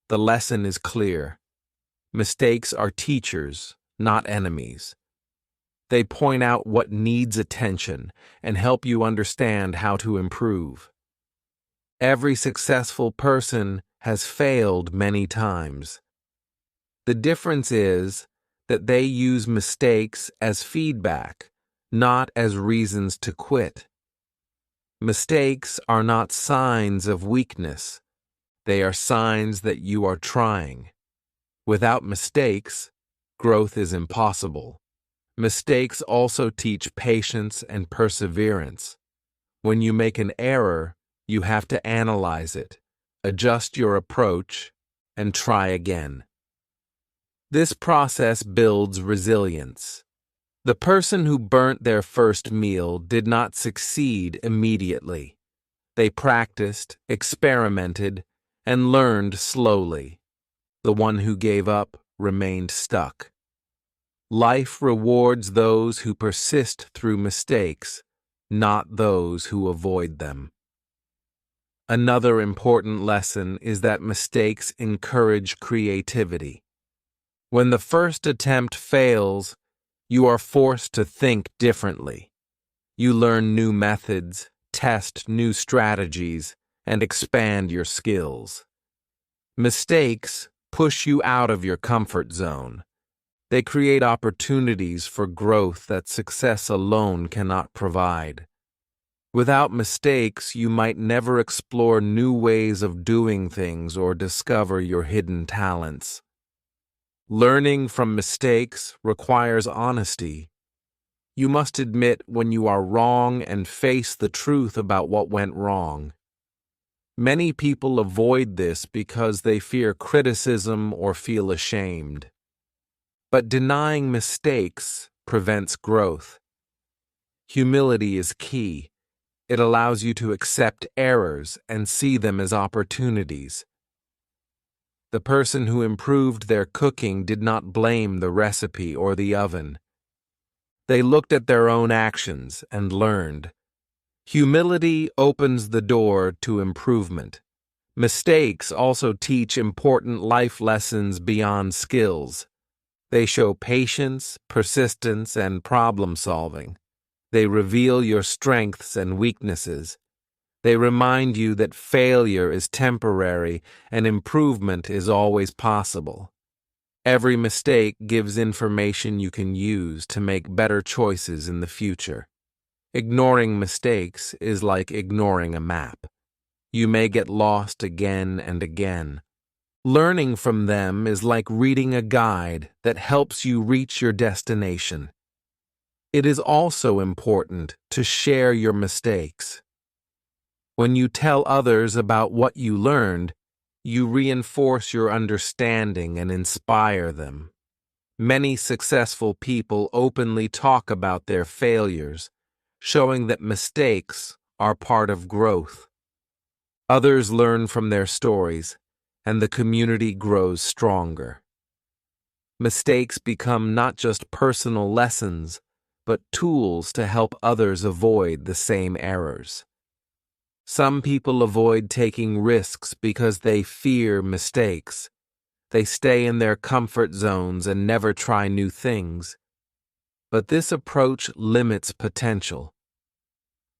The lesson is clear. Mistakes are teachers, not enemies. They point out what needs attention and help you understand how to improve. Every successful person has failed many times. The difference is that they use mistakes as feedback, not as reasons to quit. Mistakes are not signs of weakness. They are signs that you are trying. Without mistakes, growth is impossible. Mistakes also teach patience and perseverance. When you make an error, you have to analyze it, adjust your approach, and try again. This process builds resilience. The person who burnt their first meal did not succeed immediately. They practiced, experimented, and learned slowly. The one who gave up remained stuck. Life rewards those who persist through mistakes, not those who avoid them. Another important lesson is that mistakes encourage creativity. When the first attempt fails, you are forced to think differently. You learn new methods, test new strategies, and expand your skills. Mistakes push you out of your comfort zone. They create opportunities for growth that success alone cannot provide. Without mistakes, you might never explore new ways of doing things or discover your hidden talents. Learning from mistakes requires honesty. You must admit when you are wrong and face the truth about what went wrong. Many people avoid this because they fear criticism or feel ashamed. But denying mistakes prevents growth. Humility is key. It allows you to accept errors and see them as opportunities. The person who improved their cooking did not blame the recipe or the oven. They looked at their own actions and learned. Humility opens the door to improvement. Mistakes also teach important life lessons beyond skills. They show patience, persistence, and problem solving. They reveal your strengths and weaknesses. They remind you that failure is temporary and improvement is always possible. Every mistake gives information you can use to make better choices in the future. Ignoring mistakes is like ignoring a map. You may get lost again and again. Learning from them is like reading a guide that helps you reach your destination. It is also important to share your mistakes. When you tell others about what you learned, you reinforce your understanding and inspire them. Many successful people openly talk about their failures, showing that mistakes are part of growth. Others learn from their stories, and the community grows stronger. Mistakes become not just personal lessons, but tools to help others avoid the same errors. Some people avoid taking risks because they fear mistakes. They stay in their comfort zones and never try new things. But this approach limits potential.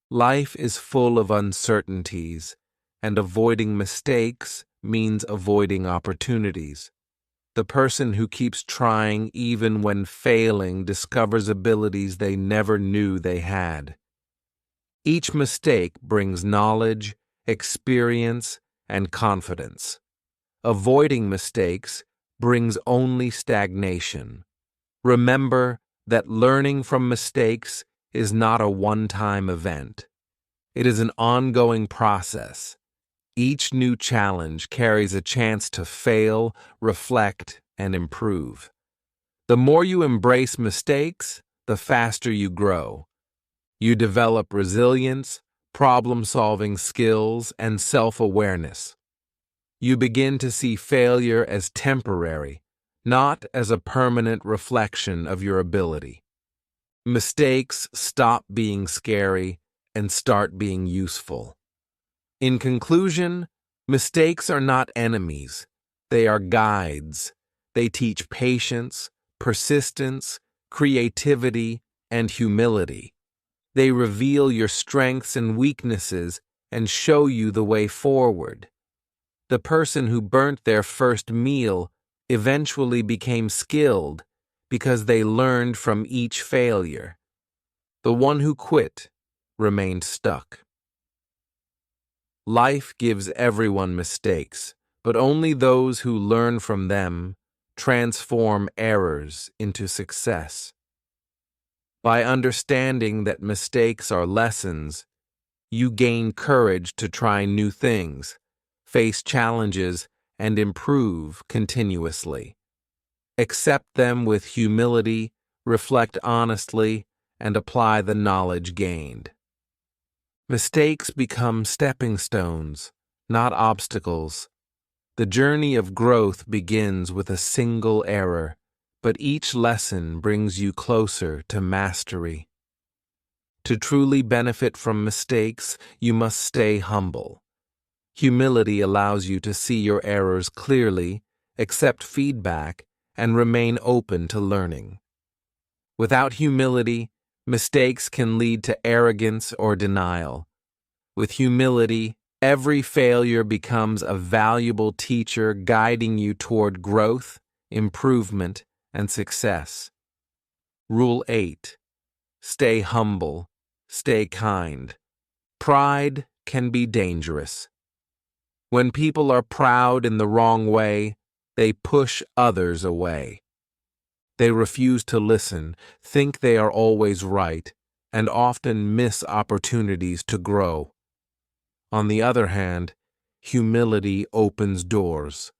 Life is full of uncertainties, and avoiding mistakes means avoiding opportunities. The person who keeps trying even when failing discovers abilities they never knew they had. Each mistake brings knowledge, experience, and confidence. Avoiding mistakes brings only stagnation. Remember that learning from mistakes is not a one-time event. It is an ongoing process. Each new challenge carries a chance to fail, reflect, and improve. The more you embrace mistakes, the faster you grow. You develop resilience, problem-solving skills, and self-awareness. You begin to see failure as temporary, not as a permanent reflection of your ability. Mistakes stop being scary and start being useful. In conclusion, mistakes are not enemies. They are guides. They teach patience, persistence, creativity, and humility. They reveal your strengths and weaknesses and show you the way forward. The person who burnt their first meal eventually became skilled because they learned from each failure. The one who quit remained stuck. Life gives everyone mistakes, but only those who learn from them transform errors into success. By understanding that mistakes are lessons, you gain courage to try new things, face challenges, and improve continuously. Accept them with humility, reflect honestly, and apply the knowledge gained. Mistakes become stepping stones, not obstacles. The journey of growth begins with a single error, but each lesson brings you closer to mastery. To truly benefit from mistakes, you must stay humble. Humility allows you to see your errors clearly, accept feedback, and remain open to learning. Without humility, mistakes can lead to arrogance or denial. With humility, every failure becomes a valuable teacher guiding you toward growth, improvement, and success. Rule 8. Stay humble. Stay kind. Pride can be dangerous. When people are proud in the wrong way, they push others away. They refuse to listen, think they are always right, and often miss opportunities to grow. On the other hand, humility opens doors.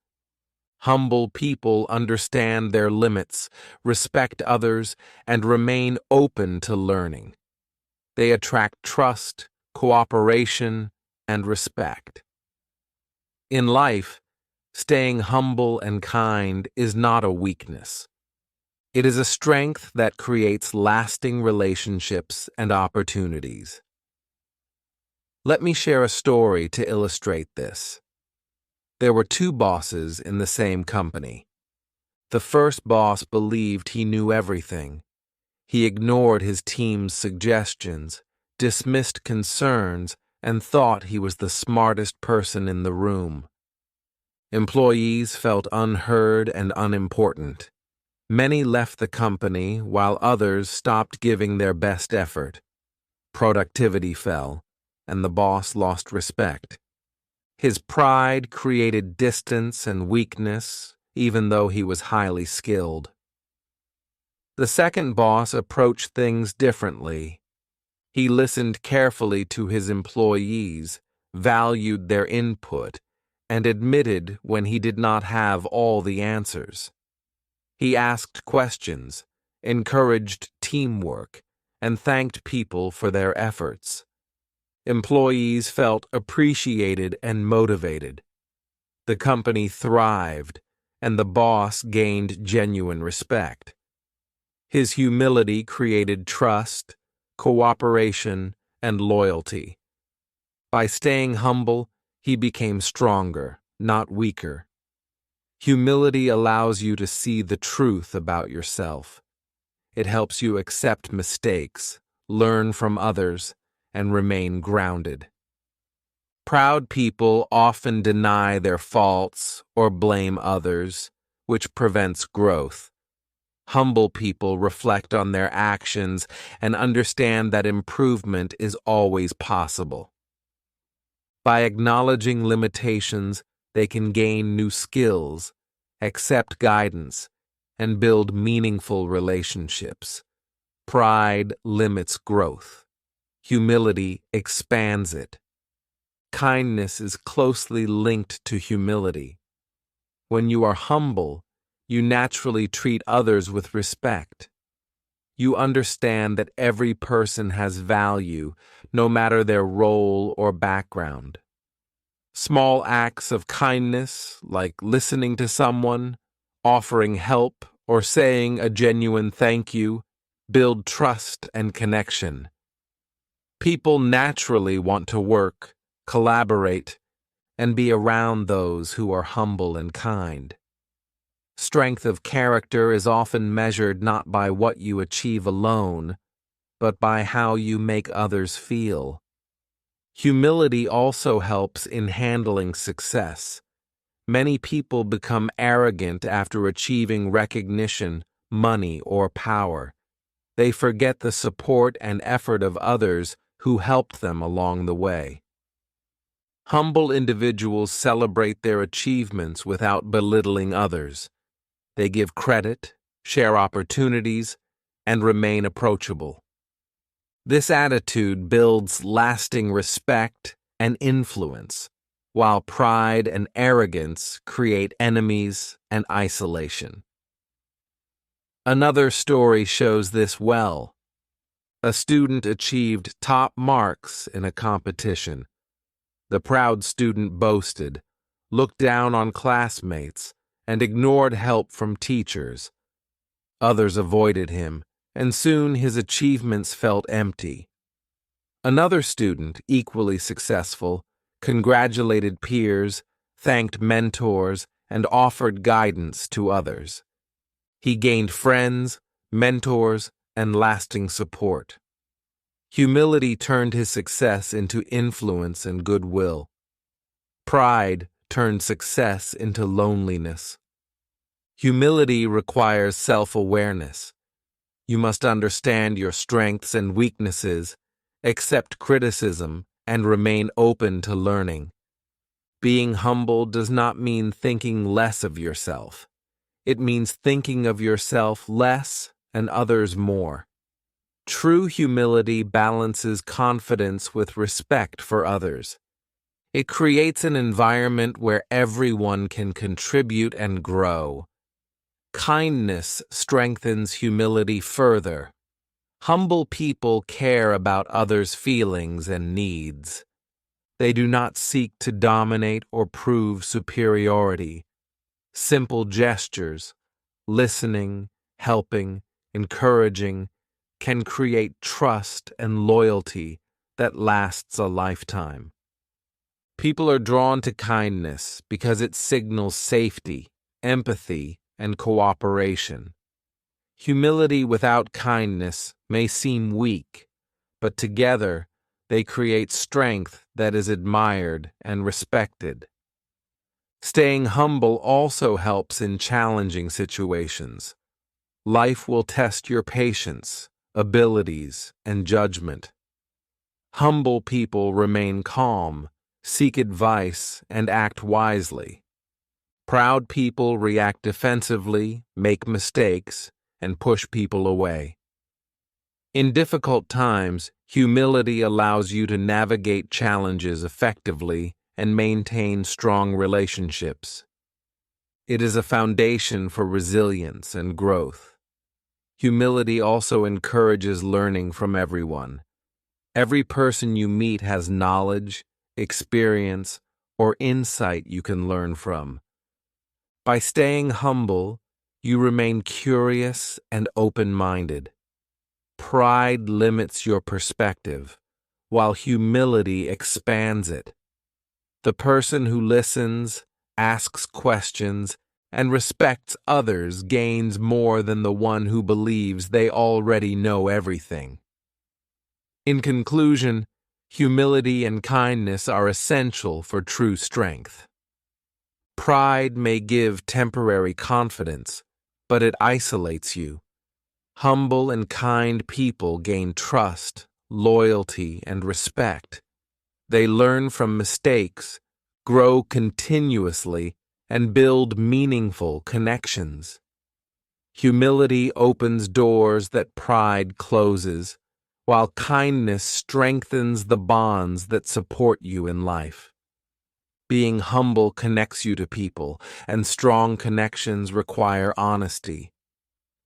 Humble people understand their limits, respect others, and remain open to learning. They attract trust, cooperation, and respect. In life, staying humble and kind is not a weakness. It is a strength that creates lasting relationships and opportunities. Let me share a story to illustrate this. There were two bosses in the same company. The first boss believed he knew everything. He ignored his team's suggestions, dismissed concerns, and thought he was the smartest person in the room. Employees felt unheard and unimportant. Many left the company while others stopped giving their best effort. Productivity fell, and the boss lost respect. His pride created distance and weakness, even though he was highly skilled. The second boss approached things differently. He listened carefully to his employees, valued their input, and admitted when he did not have all the answers. He asked questions, encouraged teamwork, and thanked people for their efforts. Employees felt appreciated and motivated. The company thrived, and the boss gained genuine respect. His humility created trust, cooperation, and loyalty. By staying humble, he became stronger, not weaker. Humility allows you to see the truth about yourself. It helps you accept mistakes, learn from others, and remain grounded. Proud people often deny their faults or blame others, which prevents growth. Humble people reflect on their actions and understand that improvement is always possible. By acknowledging limitations, they can gain new skills, accept guidance, and build meaningful relationships. Pride limits growth. Humility expands it. Kindness is closely linked to humility. When you are humble, you naturally treat others with respect. You understand that every person has value, no matter their role or background. Small acts of kindness, like listening to someone, offering help, or saying a genuine thank you, build trust and connection. People naturally want to work, collaborate, and be around those who are humble and kind. Strength of character is often measured not by what you achieve alone, but by how you make others feel. Humility also helps in handling success. Many people become arrogant after achieving recognition, money, or power. They forget the support and effort of others who helped them along the way. Humble individuals celebrate their achievements without belittling others. They give credit, share opportunities, and remain approachable. This attitude builds lasting respect and influence, while pride and arrogance create enemies and isolation. Another story shows this well. A student achieved top marks in a competition. The proud student boasted, looked down on classmates, and ignored help from teachers. Others avoided him, and soon his achievements felt empty. Another student, equally successful, congratulated peers, thanked mentors, and offered guidance to others. He gained friends, mentors, and lasting support. Humility turned his success into influence and goodwill. Pride turned success into loneliness. Humility requires self-awareness. You must understand your strengths and weaknesses, accept criticism, and remain open to learning. Being humble does not mean thinking less of yourself. It means thinking of yourself less and others more. True humility balances confidence with respect for others. It creates an environment where everyone can contribute and grow. Kindness strengthens humility further. Humble people care about others' feelings and needs. They do not seek to dominate or prove superiority. Simple gestures, listening, helping, encouraging, can create trust and loyalty that lasts a lifetime. People are drawn to kindness because it signals safety, empathy, and cooperation. Humility without kindness may seem weak, but together they create strength that is admired and respected. Staying humble also helps in challenging situations. Life will test your patience, abilities, and judgment. Humble people remain calm, seek advice, and act wisely. Proud people react defensively, make mistakes, and push people away. In difficult times, humility allows you to navigate challenges effectively and maintain strong relationships. It is a foundation for resilience and growth. Humility also encourages learning from everyone. Every person you meet has knowledge, experience, or insight you can learn from. By staying humble, you remain curious and open-minded. Pride limits your perspective, while humility expands it. The person who listens, asks questions, and respects others gains more than the one who believes they already know everything. In conclusion, humility and kindness are essential for true strength. Pride may give temporary confidence, but it isolates you. Humble and kind people gain trust, loyalty, and respect. They learn from mistakes, grow continuously, and build meaningful connections. Humility opens doors that pride closes, while kindness strengthens the bonds that support you in life. Being humble connects you to people, and strong connections require honesty.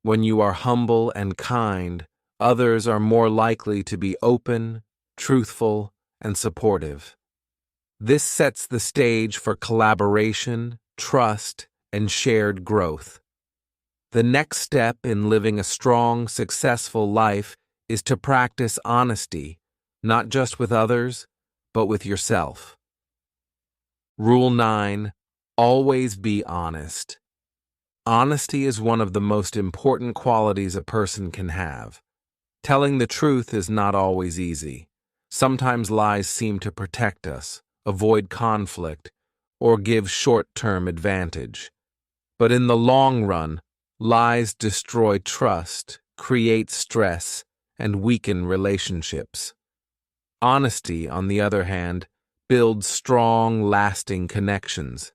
When you are humble and kind, others are more likely to be open, truthful, and supportive. This sets the stage for collaboration, trust, and shared growth. The next step in living a strong, successful life is to practice honesty, not just with others, but with yourself. Rule 9. Always be honest. Honesty is one of the most important qualities a person can have. Telling the truth is not always easy. Sometimes lies seem to protect us, avoid conflict, or give short-term advantage. But in the long run, lies destroy trust, create stress, and weaken relationships. Honesty, on the other hand, builds strong, lasting connections.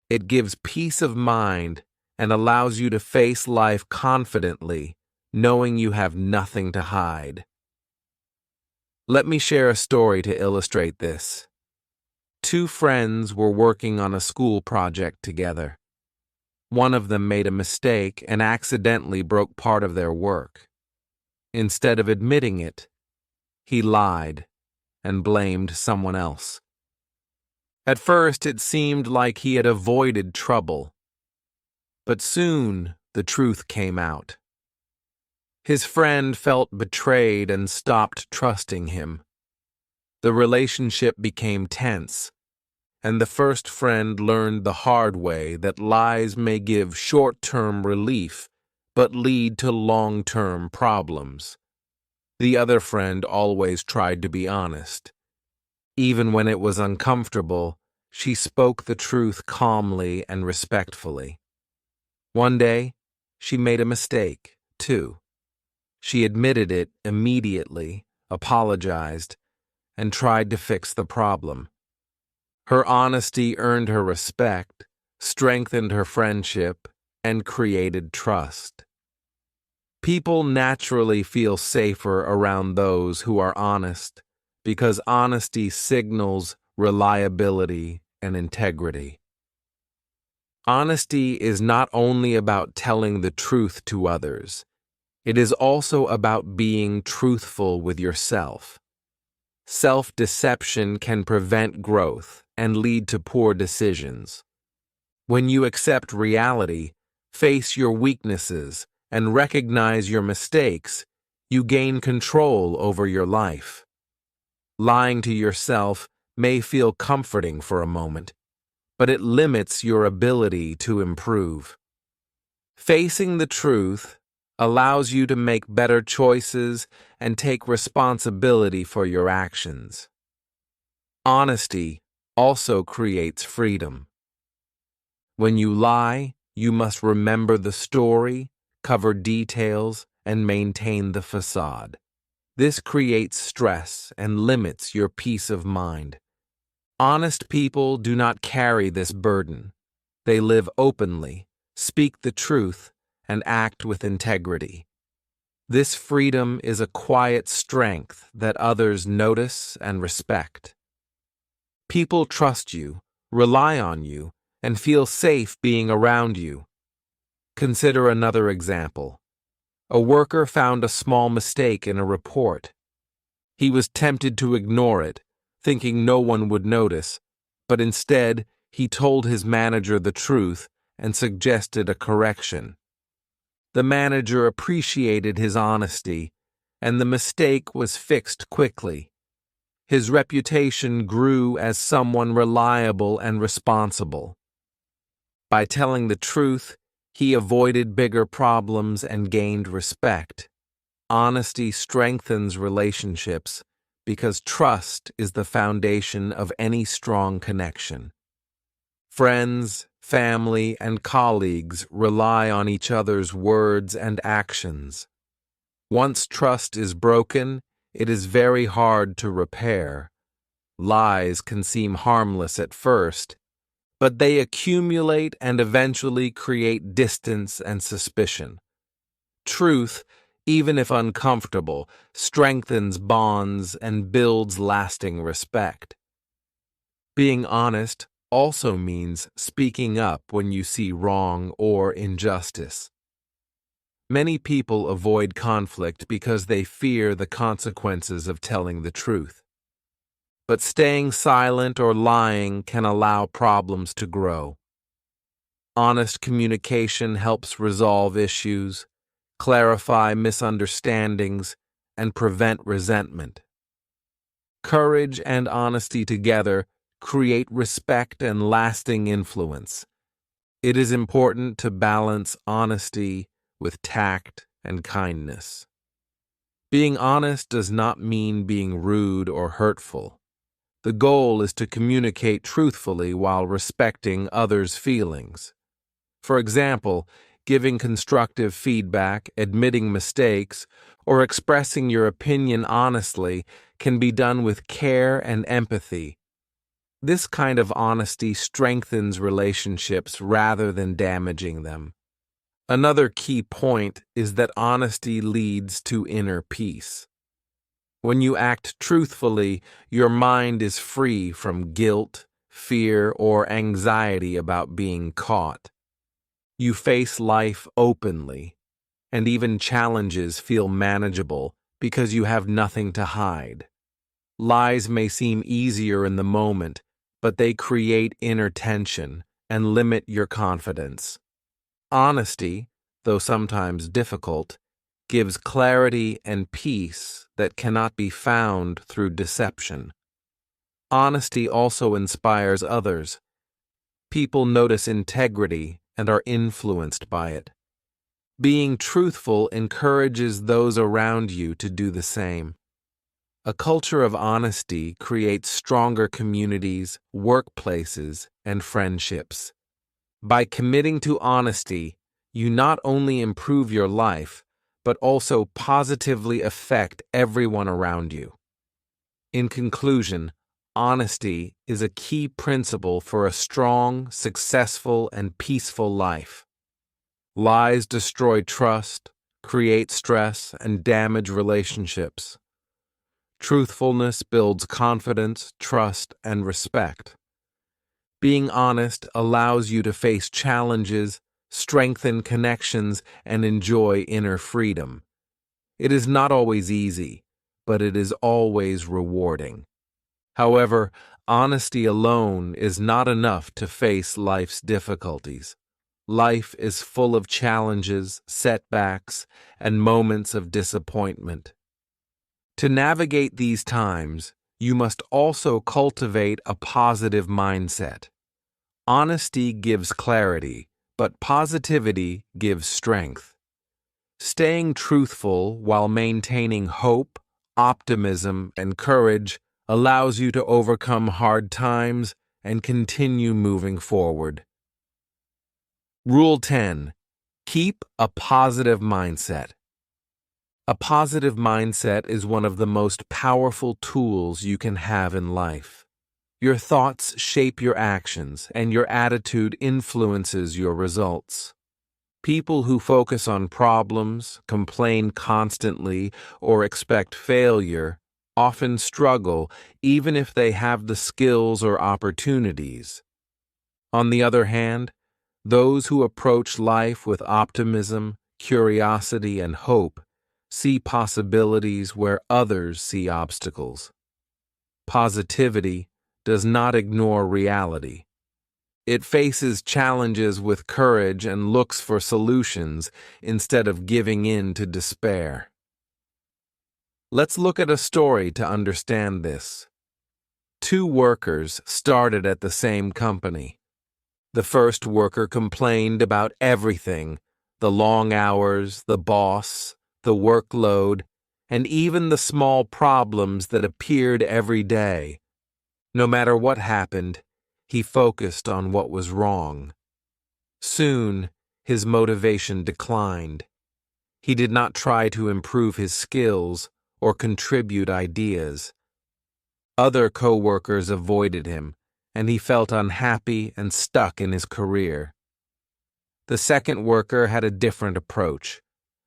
It gives peace of mind and allows you to face life confidently, knowing you have nothing to hide. Let me share a story to illustrate this. Two friends were working on a school project together. One of them made a mistake and accidentally broke part of their work. Instead of admitting it, he lied and blamed someone else. At first, it seemed like he had avoided trouble, but soon the truth came out. His friend felt betrayed and stopped trusting him. The relationship became tense, and the first friend learned the hard way that lies may give short-term relief but lead to long-term problems. The other friend always tried to be honest. Even when it was uncomfortable, she spoke the truth calmly and respectfully. One day, she made a mistake, too. She admitted it immediately, apologized, and tried to fix the problem. Her honesty earned her respect, strengthened her friendship, and created trust. People naturally feel safer around those who are honest because honesty signals reliability and integrity. Honesty is not only about telling the truth to others, It is also about being truthful with yourself. Self-deception can prevent growth and lead to poor decisions. When you accept reality, face your weaknesses, and recognize your mistakes, you gain control over your life. Lying to yourself may feel comforting for a moment, but it limits your ability to improve. Facing the truth allows you to make better choices and take responsibility for your actions. Honesty also creates freedom. When you lie, you must remember the story, cover details, and maintain the facade. This creates stress and limits your peace of mind. Honest people do not carry this burden. They live openly, speak the truth, and act with integrity. This freedom is a quiet strength that others notice and respect. People trust you, rely on you, and feel safe being around you. Consider another example. A worker found a small mistake in a report. He was tempted to ignore it, thinking no one would notice, but instead he told his manager the truth and suggested a correction. The manager appreciated his honesty, and the mistake was fixed quickly. His reputation grew as someone reliable and responsible. By telling the truth, he avoided bigger problems and gained respect. Honesty strengthens relationships because trust is the foundation of any strong connection. Friends, family, and colleagues rely on each other's words and actions. Once trust is broken, it is very hard to repair. Lies can seem harmless at first, but they accumulate and eventually create distance and suspicion. Truth, even if uncomfortable, strengthens bonds and builds lasting respect. Being honest also means speaking up when you see wrong or injustice. Many people avoid conflict because they fear the consequences of telling the truth. But staying silent or lying can allow problems to grow. Honest communication helps resolve issues, clarify misunderstandings, and prevent resentment. Courage and honesty together create respect and lasting influence. It is important to balance honesty with tact and kindness. Being honest does not mean being rude or hurtful. The goal is to communicate truthfully while respecting others' feelings. For example, giving constructive feedback, admitting mistakes, or expressing your opinion honestly can be done with care and empathy. This kind of honesty strengthens relationships rather than damaging them. Another key point is that honesty leads to inner peace. When you act truthfully, your mind is free from guilt, fear, or anxiety about being caught. You face life openly, and even challenges feel manageable because you have nothing to hide. Lies may seem easier in the moment, but they create inner tension and limit your confidence. Honesty, though sometimes difficult, gives clarity and peace that cannot be found through deception. Honesty also inspires others. People notice integrity and are influenced by it. Being truthful encourages those around you to do the same. A culture of honesty creates stronger communities, workplaces, and friendships. By committing to honesty, you not only improve your life, but also positively affect everyone around you. In conclusion, honesty is a key principle for a strong, successful, and peaceful life. Lies destroy trust, create stress, and damage relationships. Truthfulness builds confidence, trust, and respect. Being honest allows you to face challenges, strengthen connections, and enjoy inner freedom. It is not always easy, but it is always rewarding. However, honesty alone is not enough to face life's difficulties. Life is full of challenges, setbacks, and moments of disappointment. To navigate these times, you must also cultivate a positive mindset. Honesty gives clarity, but positivity gives strength. Staying truthful while maintaining hope, optimism, and courage allows you to overcome hard times and continue moving forward. Rule 10. Keep a positive mindset. A positive mindset is one of the most powerful tools you can have in life. Your thoughts shape your actions, and your attitude influences your results. People who focus on problems, complain constantly, or expect failure often struggle even if they have the skills or opportunities. On the other hand, those who approach life with optimism, curiosity, and hope see possibilities where others see obstacles. Positivity does not ignore reality. It faces challenges with courage and looks for solutions instead of giving in to despair. Let's look at a story to understand this. Two workers started at the same company. The first worker complained about everything: the long hours, the boss, the workload, and even the small problems that appeared every day. No matter what happened, he focused on what was wrong. Soon, his motivation declined. He did not try to improve his skills or contribute ideas. Other co-workers avoided him, and he felt unhappy and stuck in his career. The second worker had a different approach.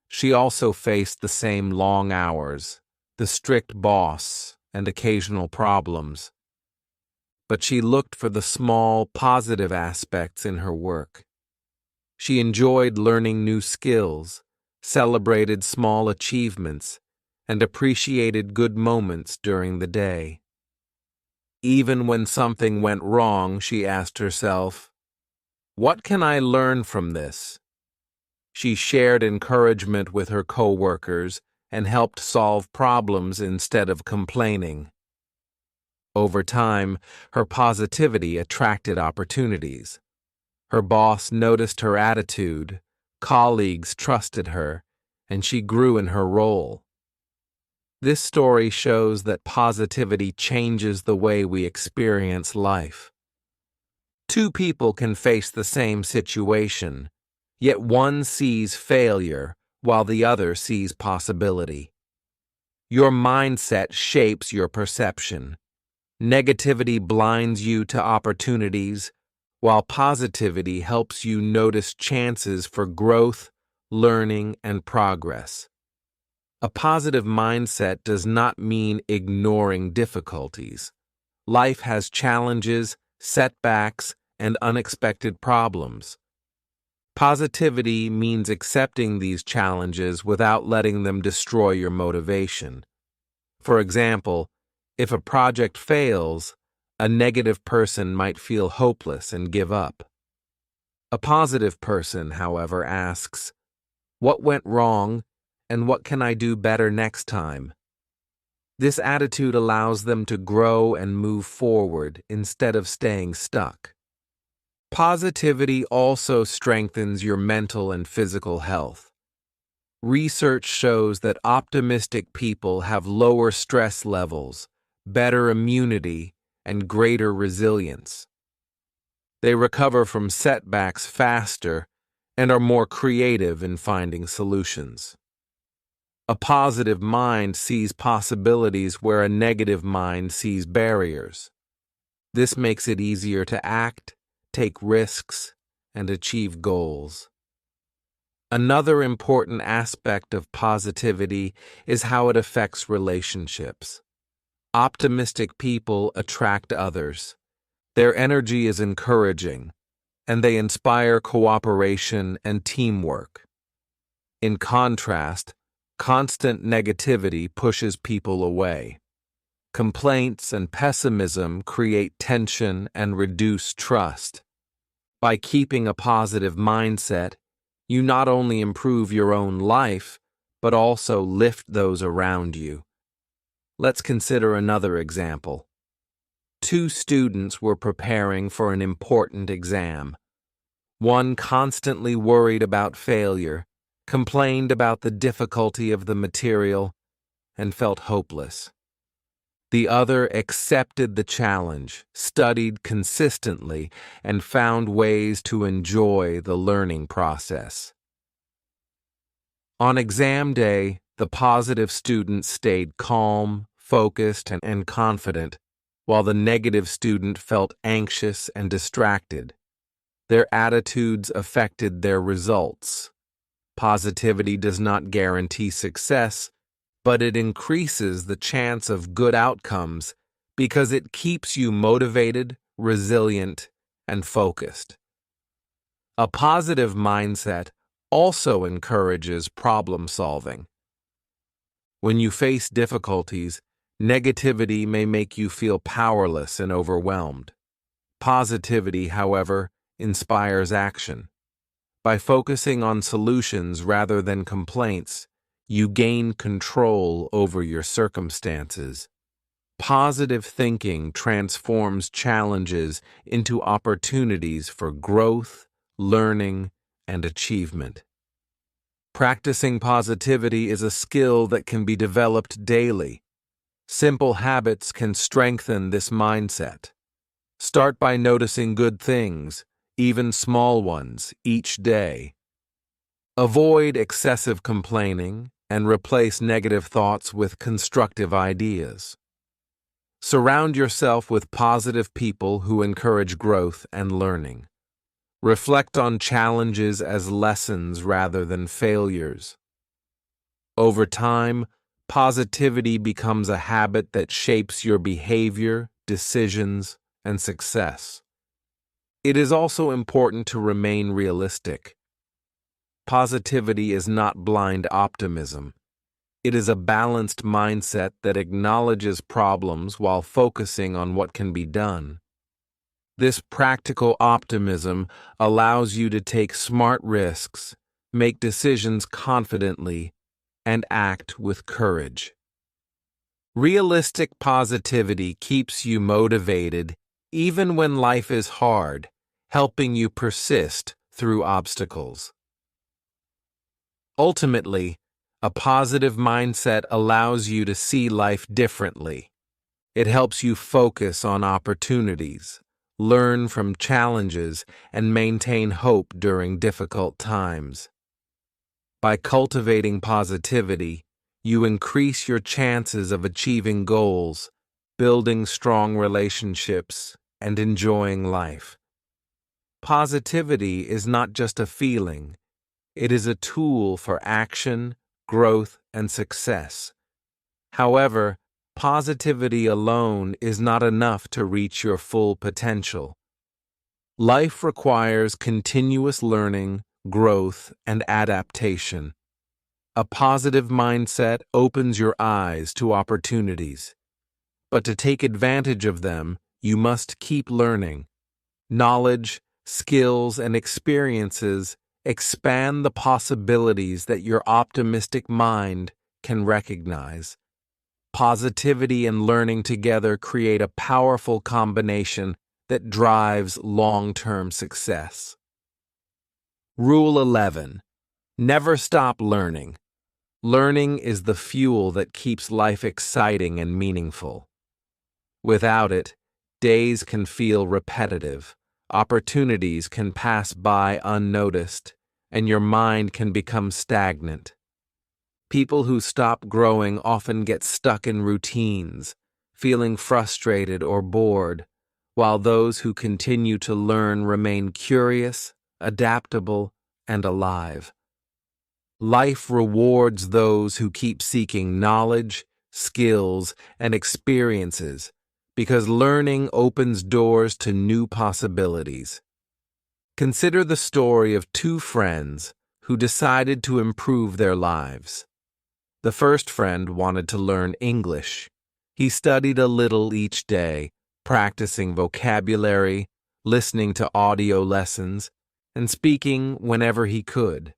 She also faced the same long hours, the strict boss, and occasional problems. But she looked for the small, positive aspects in her work. She enjoyed learning new skills, celebrated small achievements, and appreciated good moments during the day. Even when something went wrong, she asked herself, "What can I learn from this?" She shared encouragement with her co-workers and helped solve problems instead of complaining. Over time, her positivity attracted opportunities. Her boss noticed her attitude, colleagues trusted her, and she grew in her role. This story shows that positivity changes the way we experience life. Two people can face the same situation, yet one sees failure while the other sees possibility. Your mindset shapes your perception. Negativity blinds you to opportunities, while positivity helps you notice chances for growth, learning, and progress. A positive mindset does not mean ignoring difficulties. Life has challenges, setbacks, and unexpected problems. Positivity means accepting these challenges without letting them destroy your motivation. For example, if a project fails, a negative person might feel hopeless and give up. A positive person, however, asks, "What went wrong, and what can I do better next time?" This attitude allows them to grow and move forward instead of staying stuck. Positivity also strengthens your mental and physical health. Research shows that optimistic people have lower stress levels, better immunity, and greater resilience. They recover from setbacks faster and are more creative in finding solutions. A positive mind sees possibilities where a negative mind sees barriers. This makes it easier to act, take risks, and achieve goals. Another important aspect of positivity is how it affects relationships. Optimistic people attract others. Their energy is encouraging, and they inspire cooperation and teamwork. In contrast, Constant negativity pushes people away. Complaints and pessimism create tension and reduce trust. By keeping a positive mindset, you not only improve your own life, but also lift those around you. Let's consider another example. Two students were preparing for an important exam. One constantly worried about failure, complained about the difficulty of the material, and felt hopeless. The other accepted the challenge, studied consistently, and found ways to enjoy the learning process. On exam day, the positive student stayed calm, focused, and confident, while the negative student felt anxious and distracted. Their attitudes affected their results. Positivity does not guarantee success, but it increases the chance of good outcomes because it keeps you motivated, resilient, and focused. A positive mindset also encourages problem solving. When you face difficulties, negativity may make you feel powerless and overwhelmed. Positivity, however, inspires action. By focusing on solutions rather than complaints, you gain control over your circumstances. Positive thinking transforms challenges into opportunities for growth, learning, and achievement. Practicing positivity is a skill that can be developed daily. Simple habits can strengthen this mindset. Start by noticing good things, even small ones, each day. Avoid excessive complaining and replace negative thoughts with constructive ideas. Surround yourself with positive people who encourage growth and learning. Reflect on challenges as lessons rather than failures. Over time, positivity becomes a habit that shapes your behavior, decisions, and success. It is also important to remain realistic. Positivity is not blind optimism. It is a balanced mindset that acknowledges problems while focusing on what can be done. This practical optimism allows you to take smart risks, make decisions confidently, and act with courage. Realistic positivity keeps you motivated even when life is hard, helping you persist through obstacles. Ultimately, a positive mindset allows you to see life differently. It helps you focus on opportunities, learn from challenges, and maintain hope during difficult times. By cultivating positivity, you increase your chances of achieving goals, building strong relationships, and enjoying life. Positivity is not just a feeling, it is a tool for action, growth, and success. However, positivity alone is not enough to reach your full potential. Life requires continuous learning, growth, and adaptation. A positive mindset opens your eyes to opportunities. But to take advantage of them, you must keep learning. Knowledge, skills, and experiences expand the possibilities that your optimistic mind can recognize. Positivity and learning together create a powerful combination that drives long-term success. Rule 11. Never stop learning. Learning is the fuel that keeps life exciting and meaningful. Without it, days can feel repetitive, opportunities can pass by unnoticed, and your mind can become stagnant. People who stop growing often get stuck in routines, feeling frustrated or bored, while those who continue to learn remain curious, adaptable, and alive. Life rewards those who keep seeking knowledge, skills, and experiences because learning opens doors to new possibilities. Consider the story of two friends who decided to improve their lives. The first friend wanted to learn English. He studied a little each day, practicing vocabulary, listening to audio lessons, and speaking whenever he could.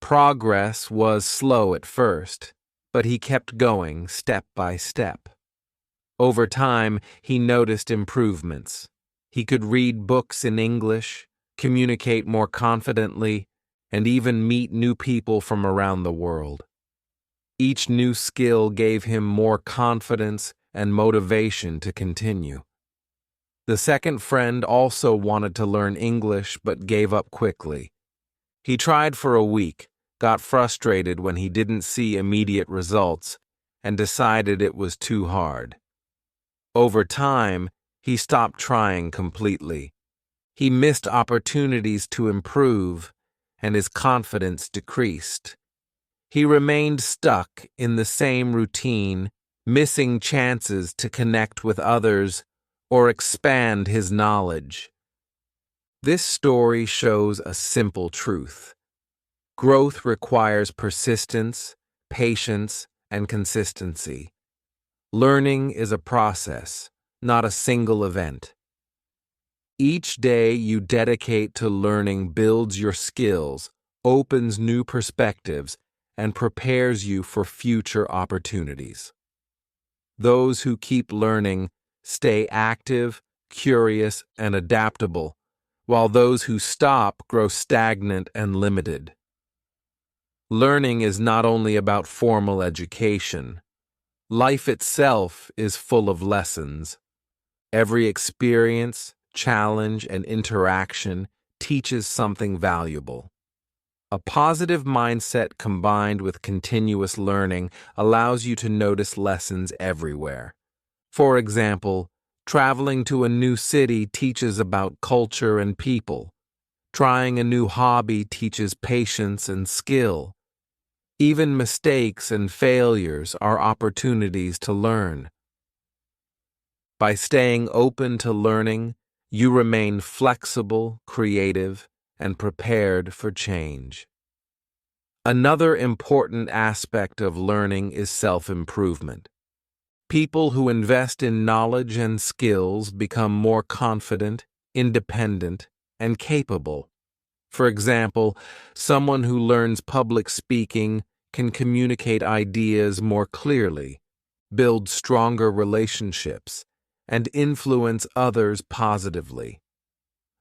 Progress was slow at first, but he kept going step by step. Over time, he noticed improvements. He could read books in English, communicate more confidently, and even meet new people from around the world. Each new skill gave him more confidence and motivation to continue. The second friend also wanted to learn English but gave up quickly. He tried for a week, got frustrated when he didn't see immediate results, and decided it was too hard. Over time, he stopped trying completely. He missed opportunities to improve, and his confidence decreased. He remained stuck in the same routine, missing chances to connect with others or expand his knowledge. This story shows a simple truth. Growth requires persistence, patience, and consistency. Learning is a process, not a single event. Each day you dedicate to learning builds your skills, opens new perspectives, and prepares you for future opportunities. Those who keep learning stay active, curious, and adaptable, while those who stop grow stagnant and limited. Learning is not only about formal education. Life itself is full of lessons. Every experience, challenge, and interaction teaches something valuable. A positive mindset combined with continuous learning allows you to notice lessons everywhere. For example, traveling to a new city teaches about culture and people. Trying a new hobby teaches patience and skill. Even mistakes and failures are opportunities to learn. By staying open to learning, you remain flexible, creative, and prepared for change. Another important aspect of learning is self-improvement. People who invest in knowledge and skills become more confident, independent, and capable. For example, someone who learns public speaking can communicate ideas more clearly, build stronger relationships, and influence others positively.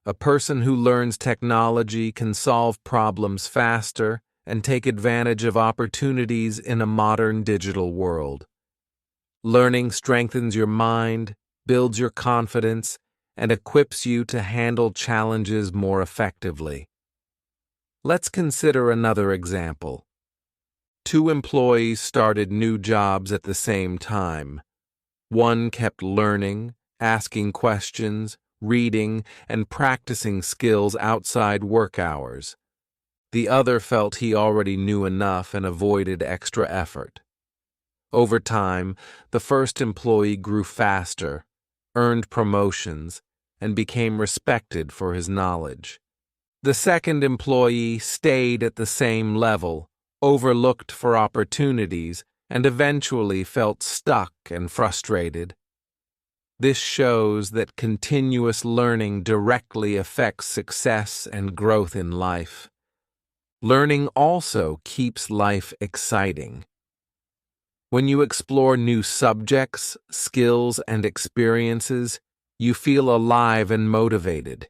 A person who learns technology can solve problems faster and take advantage of opportunities in a modern digital world. Learning strengthens your mind, builds your confidence, and equips you to handle challenges more effectively. Let's consider another example. Two employees started new jobs at the same time. One kept learning, asking questions, reading, and practicing skills outside work hours. The other felt he already knew enough and avoided extra effort. Over time, the first employee grew faster, earned promotions, and became respected for his knowledge. The second employee stayed at the same level, overlooked for opportunities, and eventually felt stuck and frustrated. This shows that continuous learning directly affects success and growth in life. Learning also keeps life exciting. When you explore new subjects, skills, and experiences, you feel alive and motivated.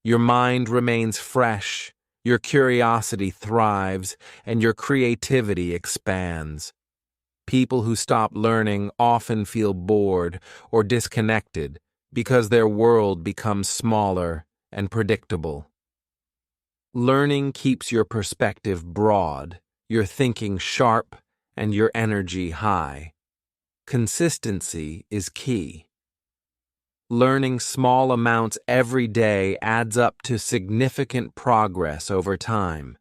Your mind remains fresh, your curiosity thrives, and your creativity expands. People who stop learning often feel bored or disconnected because their world becomes smaller and predictable. Learning keeps your perspective broad, your thinking sharp, and your energy high. Consistency is key. Learning small amounts every day adds up to significant progress over time.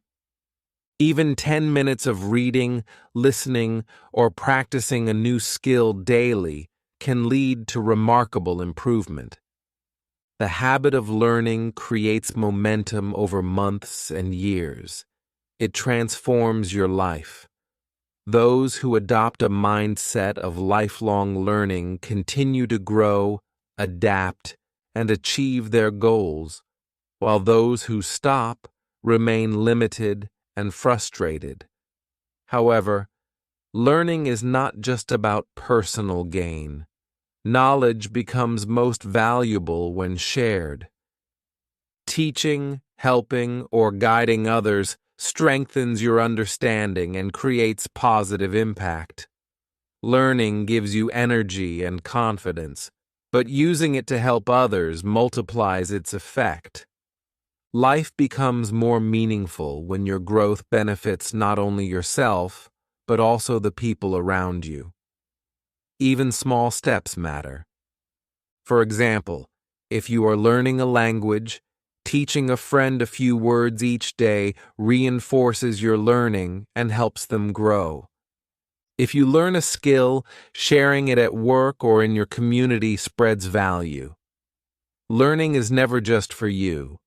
Even 10 minutes of reading, listening, or practicing a new skill daily can lead to remarkable improvement. The habit of learning creates momentum over months and years. It transforms your life. Those who adopt a mindset of lifelong learning continue to grow, adapt, and achieve their goals, while those who stop remain limited and frustrated. However, learning is not just about personal gain. Knowledge becomes most valuable when shared. Teaching, helping, or guiding others strengthens your understanding and creates positive impact. Learning gives you energy and confidence, but using it to help others multiplies its effect. Life becomes more meaningful when your growth benefits not only yourself, but also the people around you. Even small steps matter. For example, if you are learning a language, teaching a friend a few words each day reinforces your learning and helps them grow. If you learn a skill, sharing it at work or in your community spreads value. Learning is never just for you.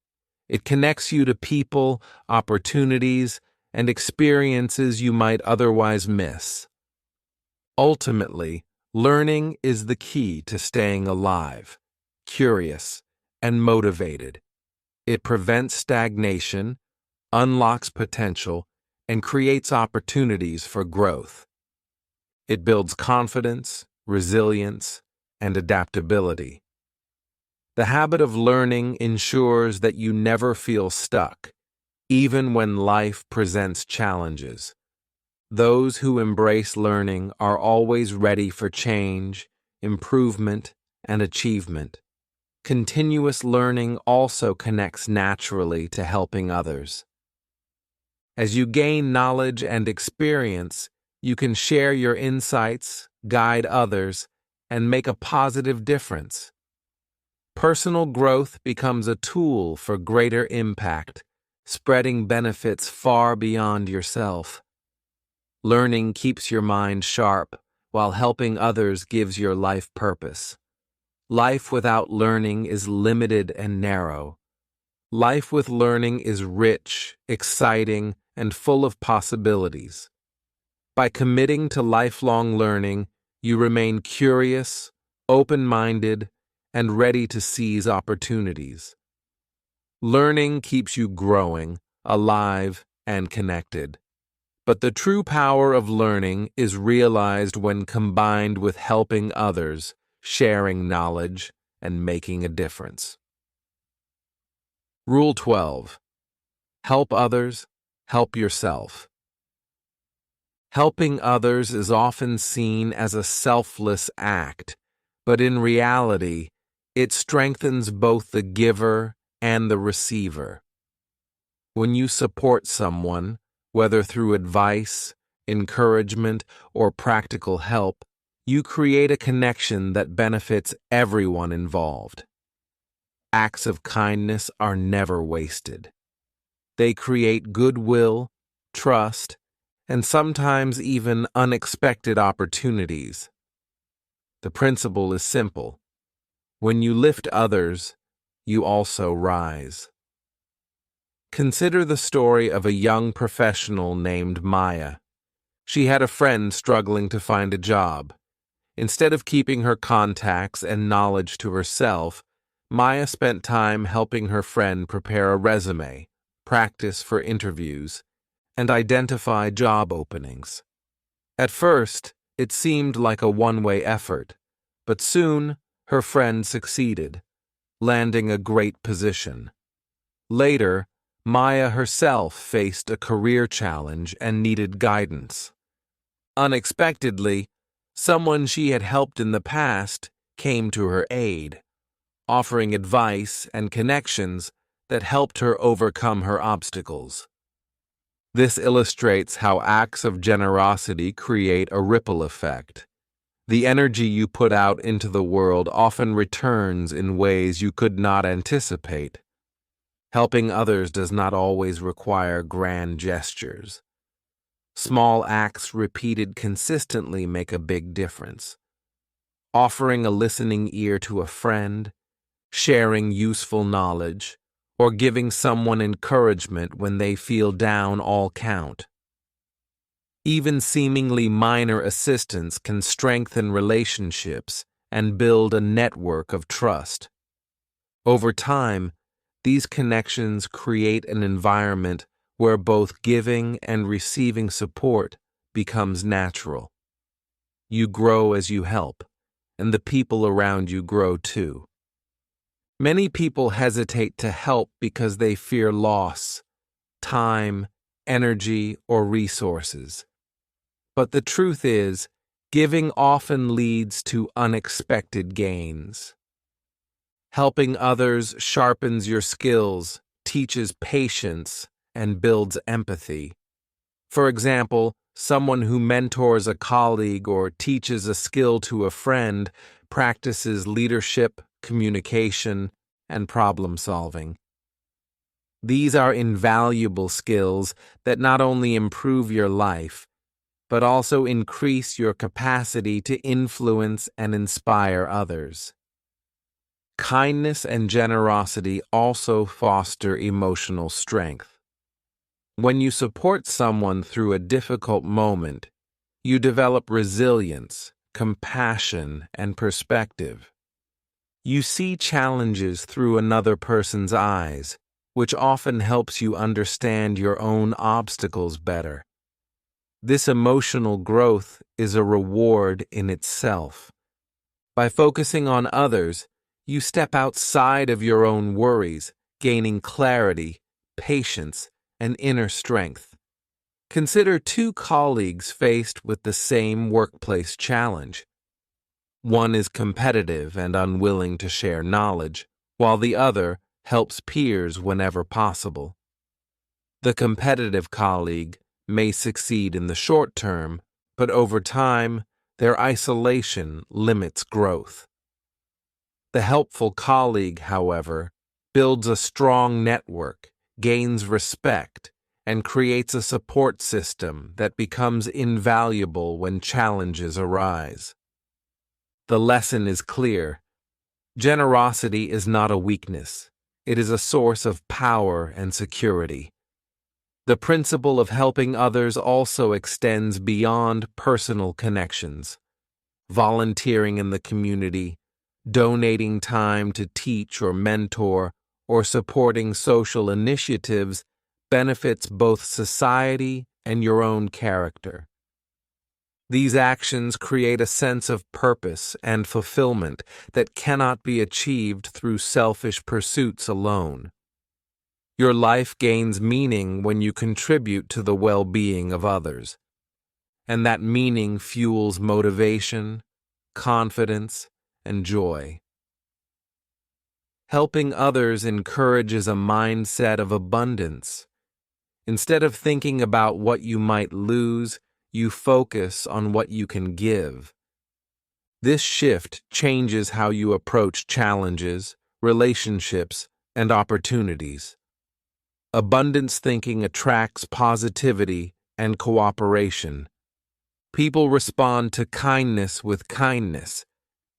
It connects you to people, opportunities, and experiences you might otherwise miss. Ultimately, learning is the key to staying alive, curious, and motivated. It prevents stagnation, unlocks potential, and creates opportunities for growth. It builds confidence, resilience, and adaptability. The habit of learning ensures that you never feel stuck, even when life presents challenges. Those who embrace learning are always ready for change, improvement, and achievement. Continuous learning also connects naturally to helping others. As you gain knowledge and experience, you can share your insights, guide others, and make a positive difference. Personal growth becomes a tool for greater impact, spreading benefits far beyond yourself. Learning keeps your mind sharp, while helping others gives your life purpose. Life without learning is limited and narrow. Life with learning is rich, exciting, and full of possibilities. By committing to lifelong learning, you remain curious, open-minded, and ready to seize opportunities. Learning keeps you growing, alive, and connected. But the true power of learning is realized when combined with helping others, sharing knowledge, and making a difference. Rule 12. Help others, help yourself. Helping others is often seen as a selfless act, but in reality, it strengthens both the giver and the receiver. When you support someone, whether through advice, encouragement, or practical help, you create a connection that benefits everyone involved. Acts of kindness are never wasted. They create goodwill, trust, and sometimes even unexpected opportunities. The principle is simple. When you lift others, you also rise. Consider the story of a young professional named Maya. She had a friend struggling to find a job. Instead of keeping her contacts and knowledge to herself, Maya spent time helping her friend prepare a resume, practice for interviews, and identify job openings. At first, it seemed like a one-way effort, but soon her friend succeeded, landing a great position. Later, Maya herself faced a career challenge and needed guidance. Unexpectedly, someone she had helped in the past came to her aid, offering advice and connections that helped her overcome her obstacles. This illustrates how acts of generosity create a ripple effect. The energy you put out into the world often returns in ways you could not anticipate. Helping others does not always require grand gestures. Small acts repeated consistently make a big difference. Offering a listening ear to a friend, sharing useful knowledge, or giving someone encouragement when they feel down all count. Even seemingly minor assistance can strengthen relationships and build a network of trust. Over time, these connections create an environment where both giving and receiving support becomes natural. You grow as you help, and the people around you grow too. Many people hesitate to help because they fear loss, time, energy, or resources. But the truth is, giving often leads to unexpected gains. Helping others sharpens your skills, teaches patience, and builds empathy. For example, someone who mentors a colleague or teaches a skill to a friend practices leadership, communication, and problem solving. These are invaluable skills that not only improve your life, but also increase your capacity to influence and inspire others. Kindness and generosity also foster emotional strength. When you support someone through a difficult moment, you develop resilience, compassion, and perspective. You see challenges through another person's eyes, which often helps you understand your own obstacles better. This emotional growth is a reward in itself. By focusing on others, you step outside of your own worries, gaining clarity, patience, and inner strength. Consider two colleagues faced with the same workplace challenge. One is competitive and unwilling to share knowledge, while the other helps peers whenever possible. The competitive colleague may succeed in the short term, but over time, their isolation limits growth. The helpful colleague, however, builds a strong network, gains respect, and creates a support system that becomes invaluable when challenges arise. The lesson is clear. Generosity is not a weakness. It is a source of power and security. The principle of helping others also extends beyond personal connections. Volunteering in the community, donating time to teach or mentor, or supporting social initiatives benefits both society and your own character. These actions create a sense of purpose and fulfillment that cannot be achieved through selfish pursuits alone. Your life gains meaning when you contribute to the well-being of others, and that meaning fuels motivation, confidence, and joy. Helping others encourages a mindset of abundance. Instead of thinking about what you might lose, you focus on what you can give. This shift changes how you approach challenges, relationships, and opportunities. Abundance thinking attracts positivity and cooperation. People respond to kindness with kindness,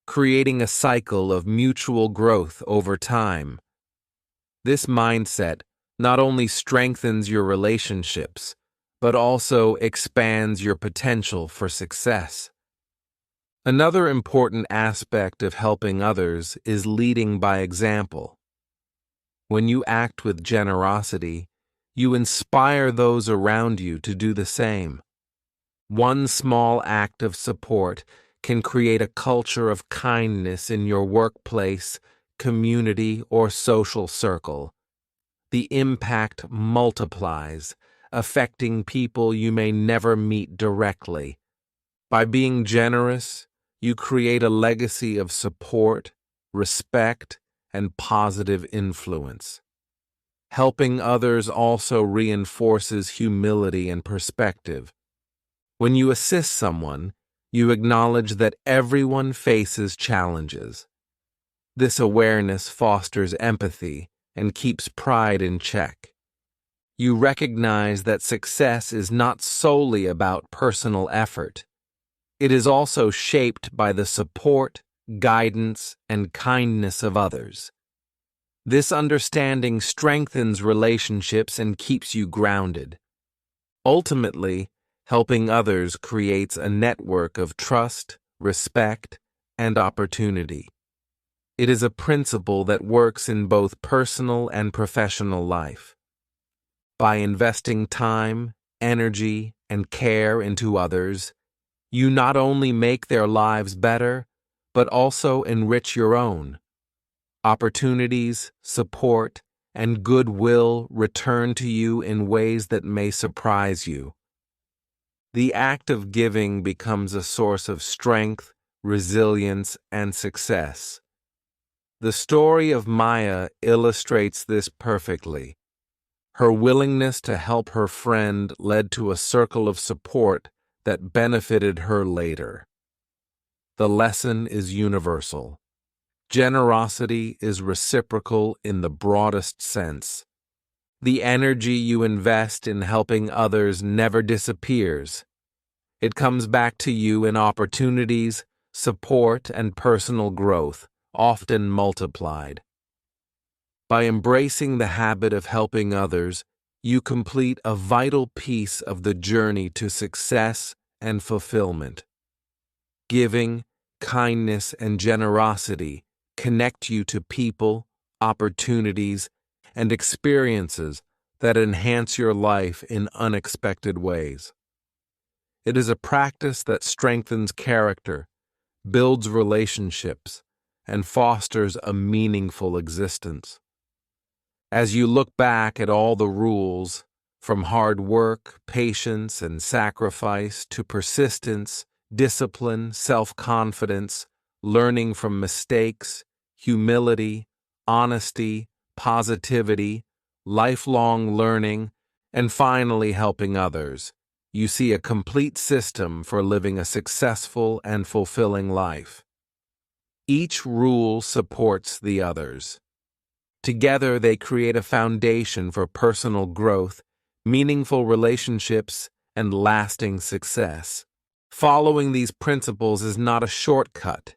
creating a cycle of mutual growth over time. This mindset not only strengthens your relationships, but also expands your potential for success. Another important aspect of helping others is leading by example. When you act with generosity, you inspire those around you to do the same. One small act of support can create a culture of kindness in your workplace, community, or social circle. The impact multiplies, affecting people you may never meet directly. By being generous, you create a legacy of support, respect, and positive influence. Helping others also reinforces humility and perspective. When you assist someone, you acknowledge that everyone faces challenges. This awareness fosters empathy and keeps pride in check. You recognize that success is not solely about personal effort. It is also shaped by the support, guidance, and kindness of others. This understanding strengthens relationships and keeps you grounded. Ultimately, Helping others creates a network of trust, respect, and opportunity. It is a principle that works in both personal and professional life. By investing time, energy, and care into others, you not only make their lives better, but also enrich your own. Opportunities, support, and goodwill return to you in ways that may surprise you. The act of giving becomes a source of strength, resilience, and success. The story of Maya illustrates this perfectly. Her willingness to help her friend led to a circle of support that benefited her later. The lesson is universal. Generosity is reciprocal in the broadest sense. The energy you invest in helping others never disappears. It comes back to you in opportunities, support, and personal growth, often multiplied. By embracing the habit of helping others, you complete a vital piece of the journey to success and fulfillment. Giving, kindness, and generosity connect you to people, opportunities, and experiences that enhance your life in unexpected ways. It is a practice that strengthens character, builds relationships, and fosters a meaningful existence. As you look back at all the rules, from hard work, patience, and sacrifice to persistence, discipline, self-confidence, learning from mistakes, humility, honesty, positivity, lifelong learning, and finally helping others, you see a complete system for living a successful and fulfilling life. Each rule supports the others. Together, they create a foundation for personal growth, meaningful relationships, and lasting success. Following these principles is not a shortcut.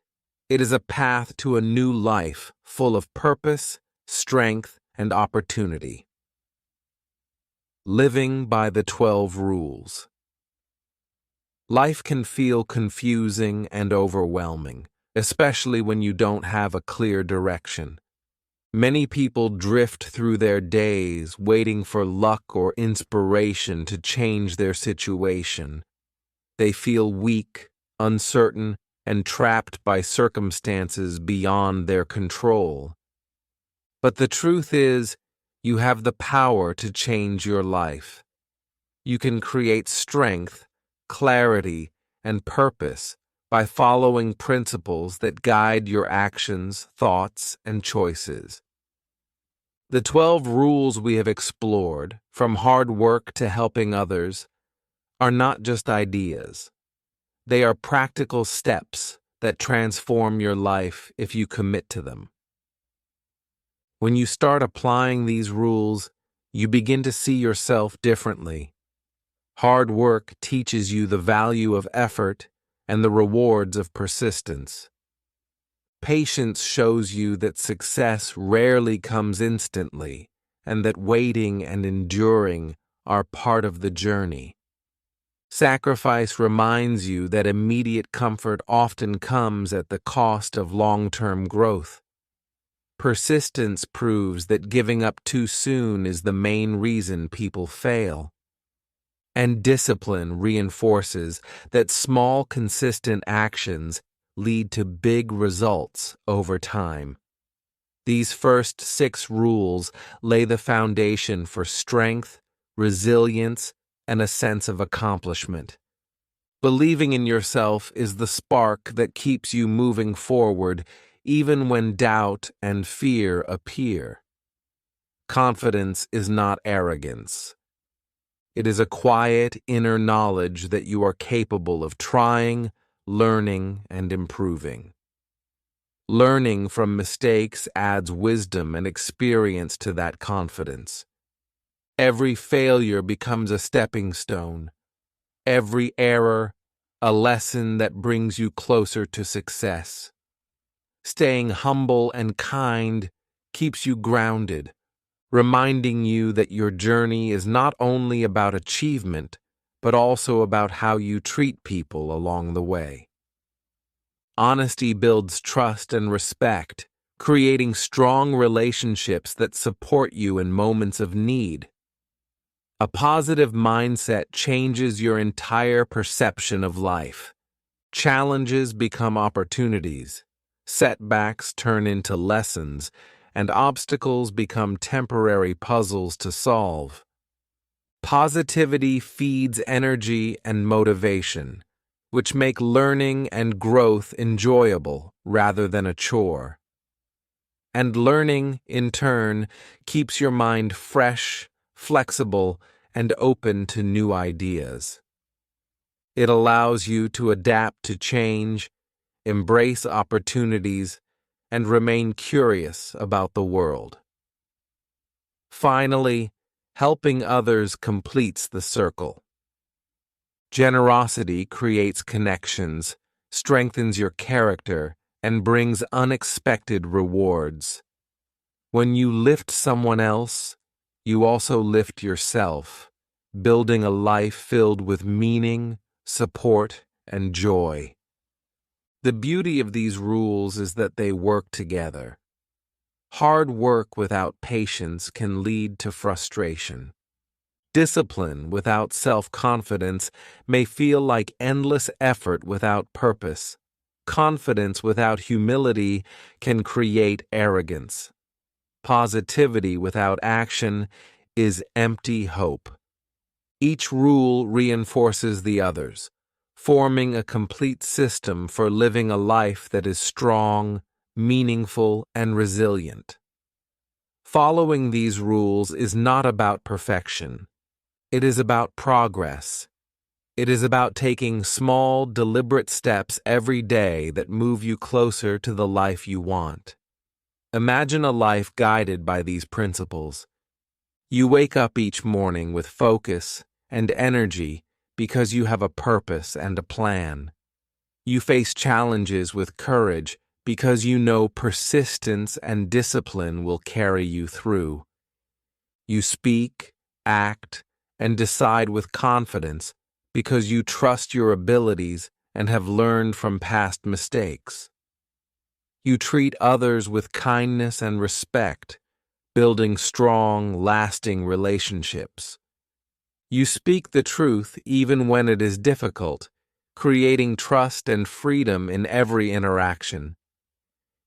It is a path to a new life full of purpose, strength, and opportunity. Living by the 12 rules. Life can feel confusing and overwhelming, especially when you don't have a clear direction. Many people drift through their days waiting for luck or inspiration to change their situation. They feel weak, uncertain, and trapped by circumstances beyond their control. But the truth is, you have the power to change your life. You can create strength, clarity, and purpose by following principles that guide your actions, thoughts, and choices. The 12 rules we have explored, from hard work to helping others, are not just ideas. They are practical steps that transform your life if you commit to them. When you start applying these rules, you begin to see yourself differently. Hard work teaches you the value of effort and the rewards of persistence. Patience shows you that success rarely comes instantly, and that waiting and enduring are part of the journey. Sacrifice reminds you that immediate comfort often comes at the cost of long-term growth. Persistence proves that giving up too soon is the main reason people fail. And discipline reinforces that small, consistent actions lead to big results over time. These first 6 rules lay the foundation for strength, resilience, and a sense of accomplishment. Believing in yourself is the spark that keeps you moving forward even when doubt and fear appear. Confidence is not arrogance. It is a quiet inner knowledge that you are capable of trying, learning, and improving. Learning from mistakes adds wisdom and experience to that confidence. Every failure becomes a stepping stone. Every error, a lesson that brings you closer to success. Staying humble and kind keeps you grounded, reminding you that your journey is not only about achievement, but also about how you treat people along the way. Honesty builds trust and respect, creating strong relationships that support you in moments of need. A positive mindset changes your entire perception of life. Challenges become opportunities, setbacks turn into lessons, and obstacles become temporary puzzles to solve. Positivity feeds energy and motivation, which make learning and growth enjoyable rather than a chore. And learning, in turn, keeps your mind fresh, flexible, and open to new ideas. It allows you to adapt to change, embrace opportunities, and remain curious about the world. Finally, helping others completes the circle. Generosity creates connections, strengthens your character, and brings unexpected rewards. When you lift someone else, you also lift yourself, building a life filled with meaning, support, and joy. The beauty of these rules is that they work together. Hard work without patience can lead to frustration. Discipline without self-confidence may feel like endless effort without purpose. Confidence without humility can create arrogance. Positivity without action is empty hope. Each rule reinforces the others, forming a complete system for living a life that is strong, meaningful, and resilient. Following these rules is not about perfection. It is about progress. It is about taking small, deliberate steps every day that move you closer to the life you want. Imagine a life guided by these principles. You wake up each morning with focus and energy because you have a purpose and a plan. You face challenges with courage because you know persistence and discipline will carry you through. You speak, act, and decide with confidence because you trust your abilities and have learned from past mistakes. You treat others with kindness and respect, building strong, lasting relationships. You speak the truth even when it is difficult, creating trust and freedom in every interaction.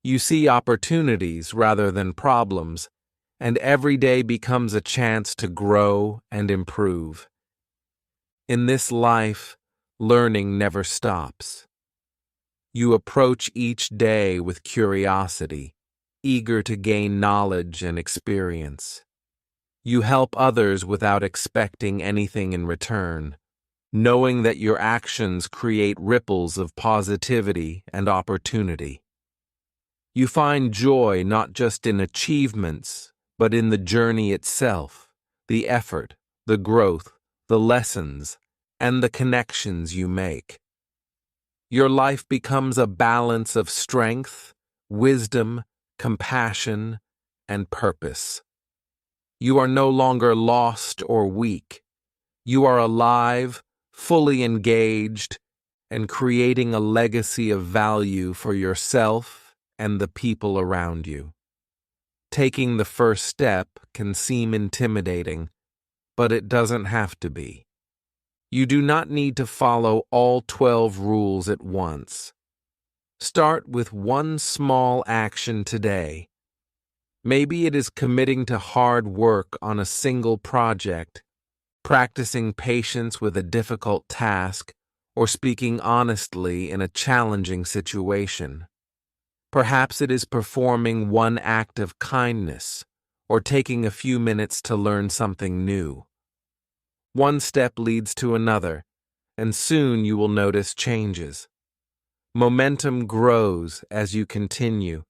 You see opportunities rather than problems, and every day becomes a chance to grow and improve. In this life, learning never stops. You approach each day with curiosity, eager to gain knowledge and experience. You help others without expecting anything in return, knowing that your actions create ripples of positivity and opportunity. You find joy not just in achievements, but in the journey itself, the effort, the growth, the lessons, and the connections you make. Your life becomes a balance of strength, wisdom, compassion, and purpose. You are no longer lost or weak. You are alive, fully engaged, and creating a legacy of value for yourself and the people around you. Taking the first step can seem intimidating, but it doesn't have to be. You do not need to follow all 12 rules at once. Start with one small action today. Maybe it is committing to hard work on a single project, practicing patience with a difficult task, or speaking honestly in a challenging situation. Perhaps it is performing one act of kindness, or taking a few minutes to learn something new. One step leads to another, and soon you will notice changes. Momentum grows as you continue,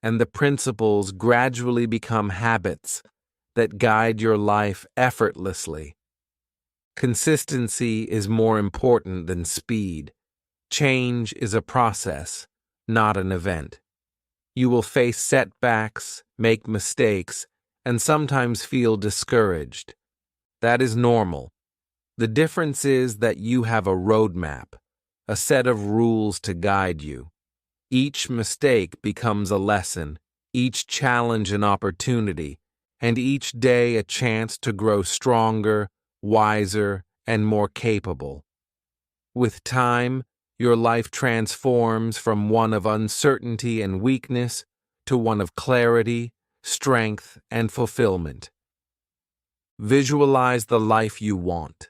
and the principles gradually become habits that guide your life effortlessly. Consistency is more important than speed. Change is a process, not an event. You will face setbacks, make mistakes, and sometimes feel discouraged. That is normal. The difference is that you have a roadmap, a set of rules to guide you. Each mistake becomes a lesson, each challenge an opportunity, and each day a chance to grow stronger, wiser, and more capable. With time, your life transforms from one of uncertainty and weakness to one of clarity, strength, and fulfillment. Visualize the life you want.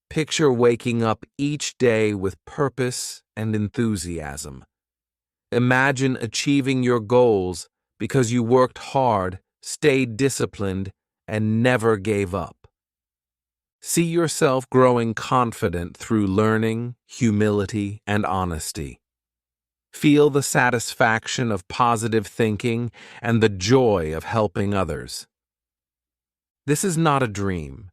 Picture waking up each day with purpose and enthusiasm. Imagine achieving your goals because you worked hard, stayed disciplined, and never gave up. See yourself growing confident through learning, humility, and honesty. Feel the satisfaction of positive thinking and the joy of helping others. This is not a dream.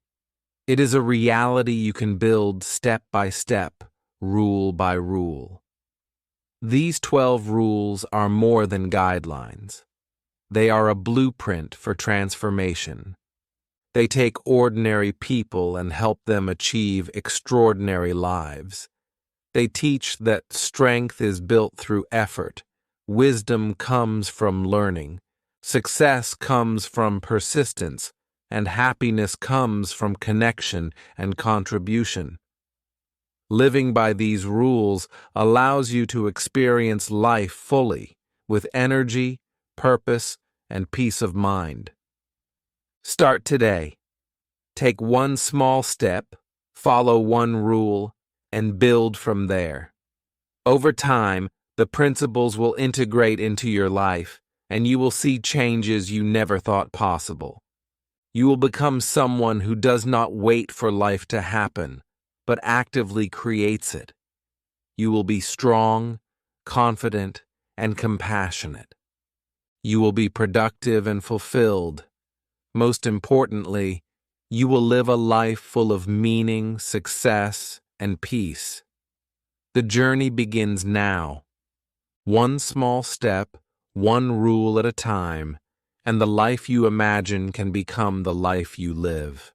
It is a reality you can build step by step, rule by rule. These 12 rules are more than guidelines. They are a blueprint for transformation. They take ordinary people and help them achieve extraordinary lives. They teach that strength is built through effort, wisdom comes from learning, success comes from persistence, and happiness comes from connection and contribution. Living by these rules allows you to experience life fully, with energy, purpose, and peace of mind. Start today. Take one small step, follow one rule, and build from there. Over time, the principles will integrate into your life, and you will see changes you never thought possible. You will become someone who does not wait for life to happen, but actively creates it. You will be strong, confident, and compassionate. You will be productive and fulfilled. Most importantly, you will live a life full of meaning, success, and peace. The journey begins now. One small step, one rule at a time, and the life you imagine can become the life you live.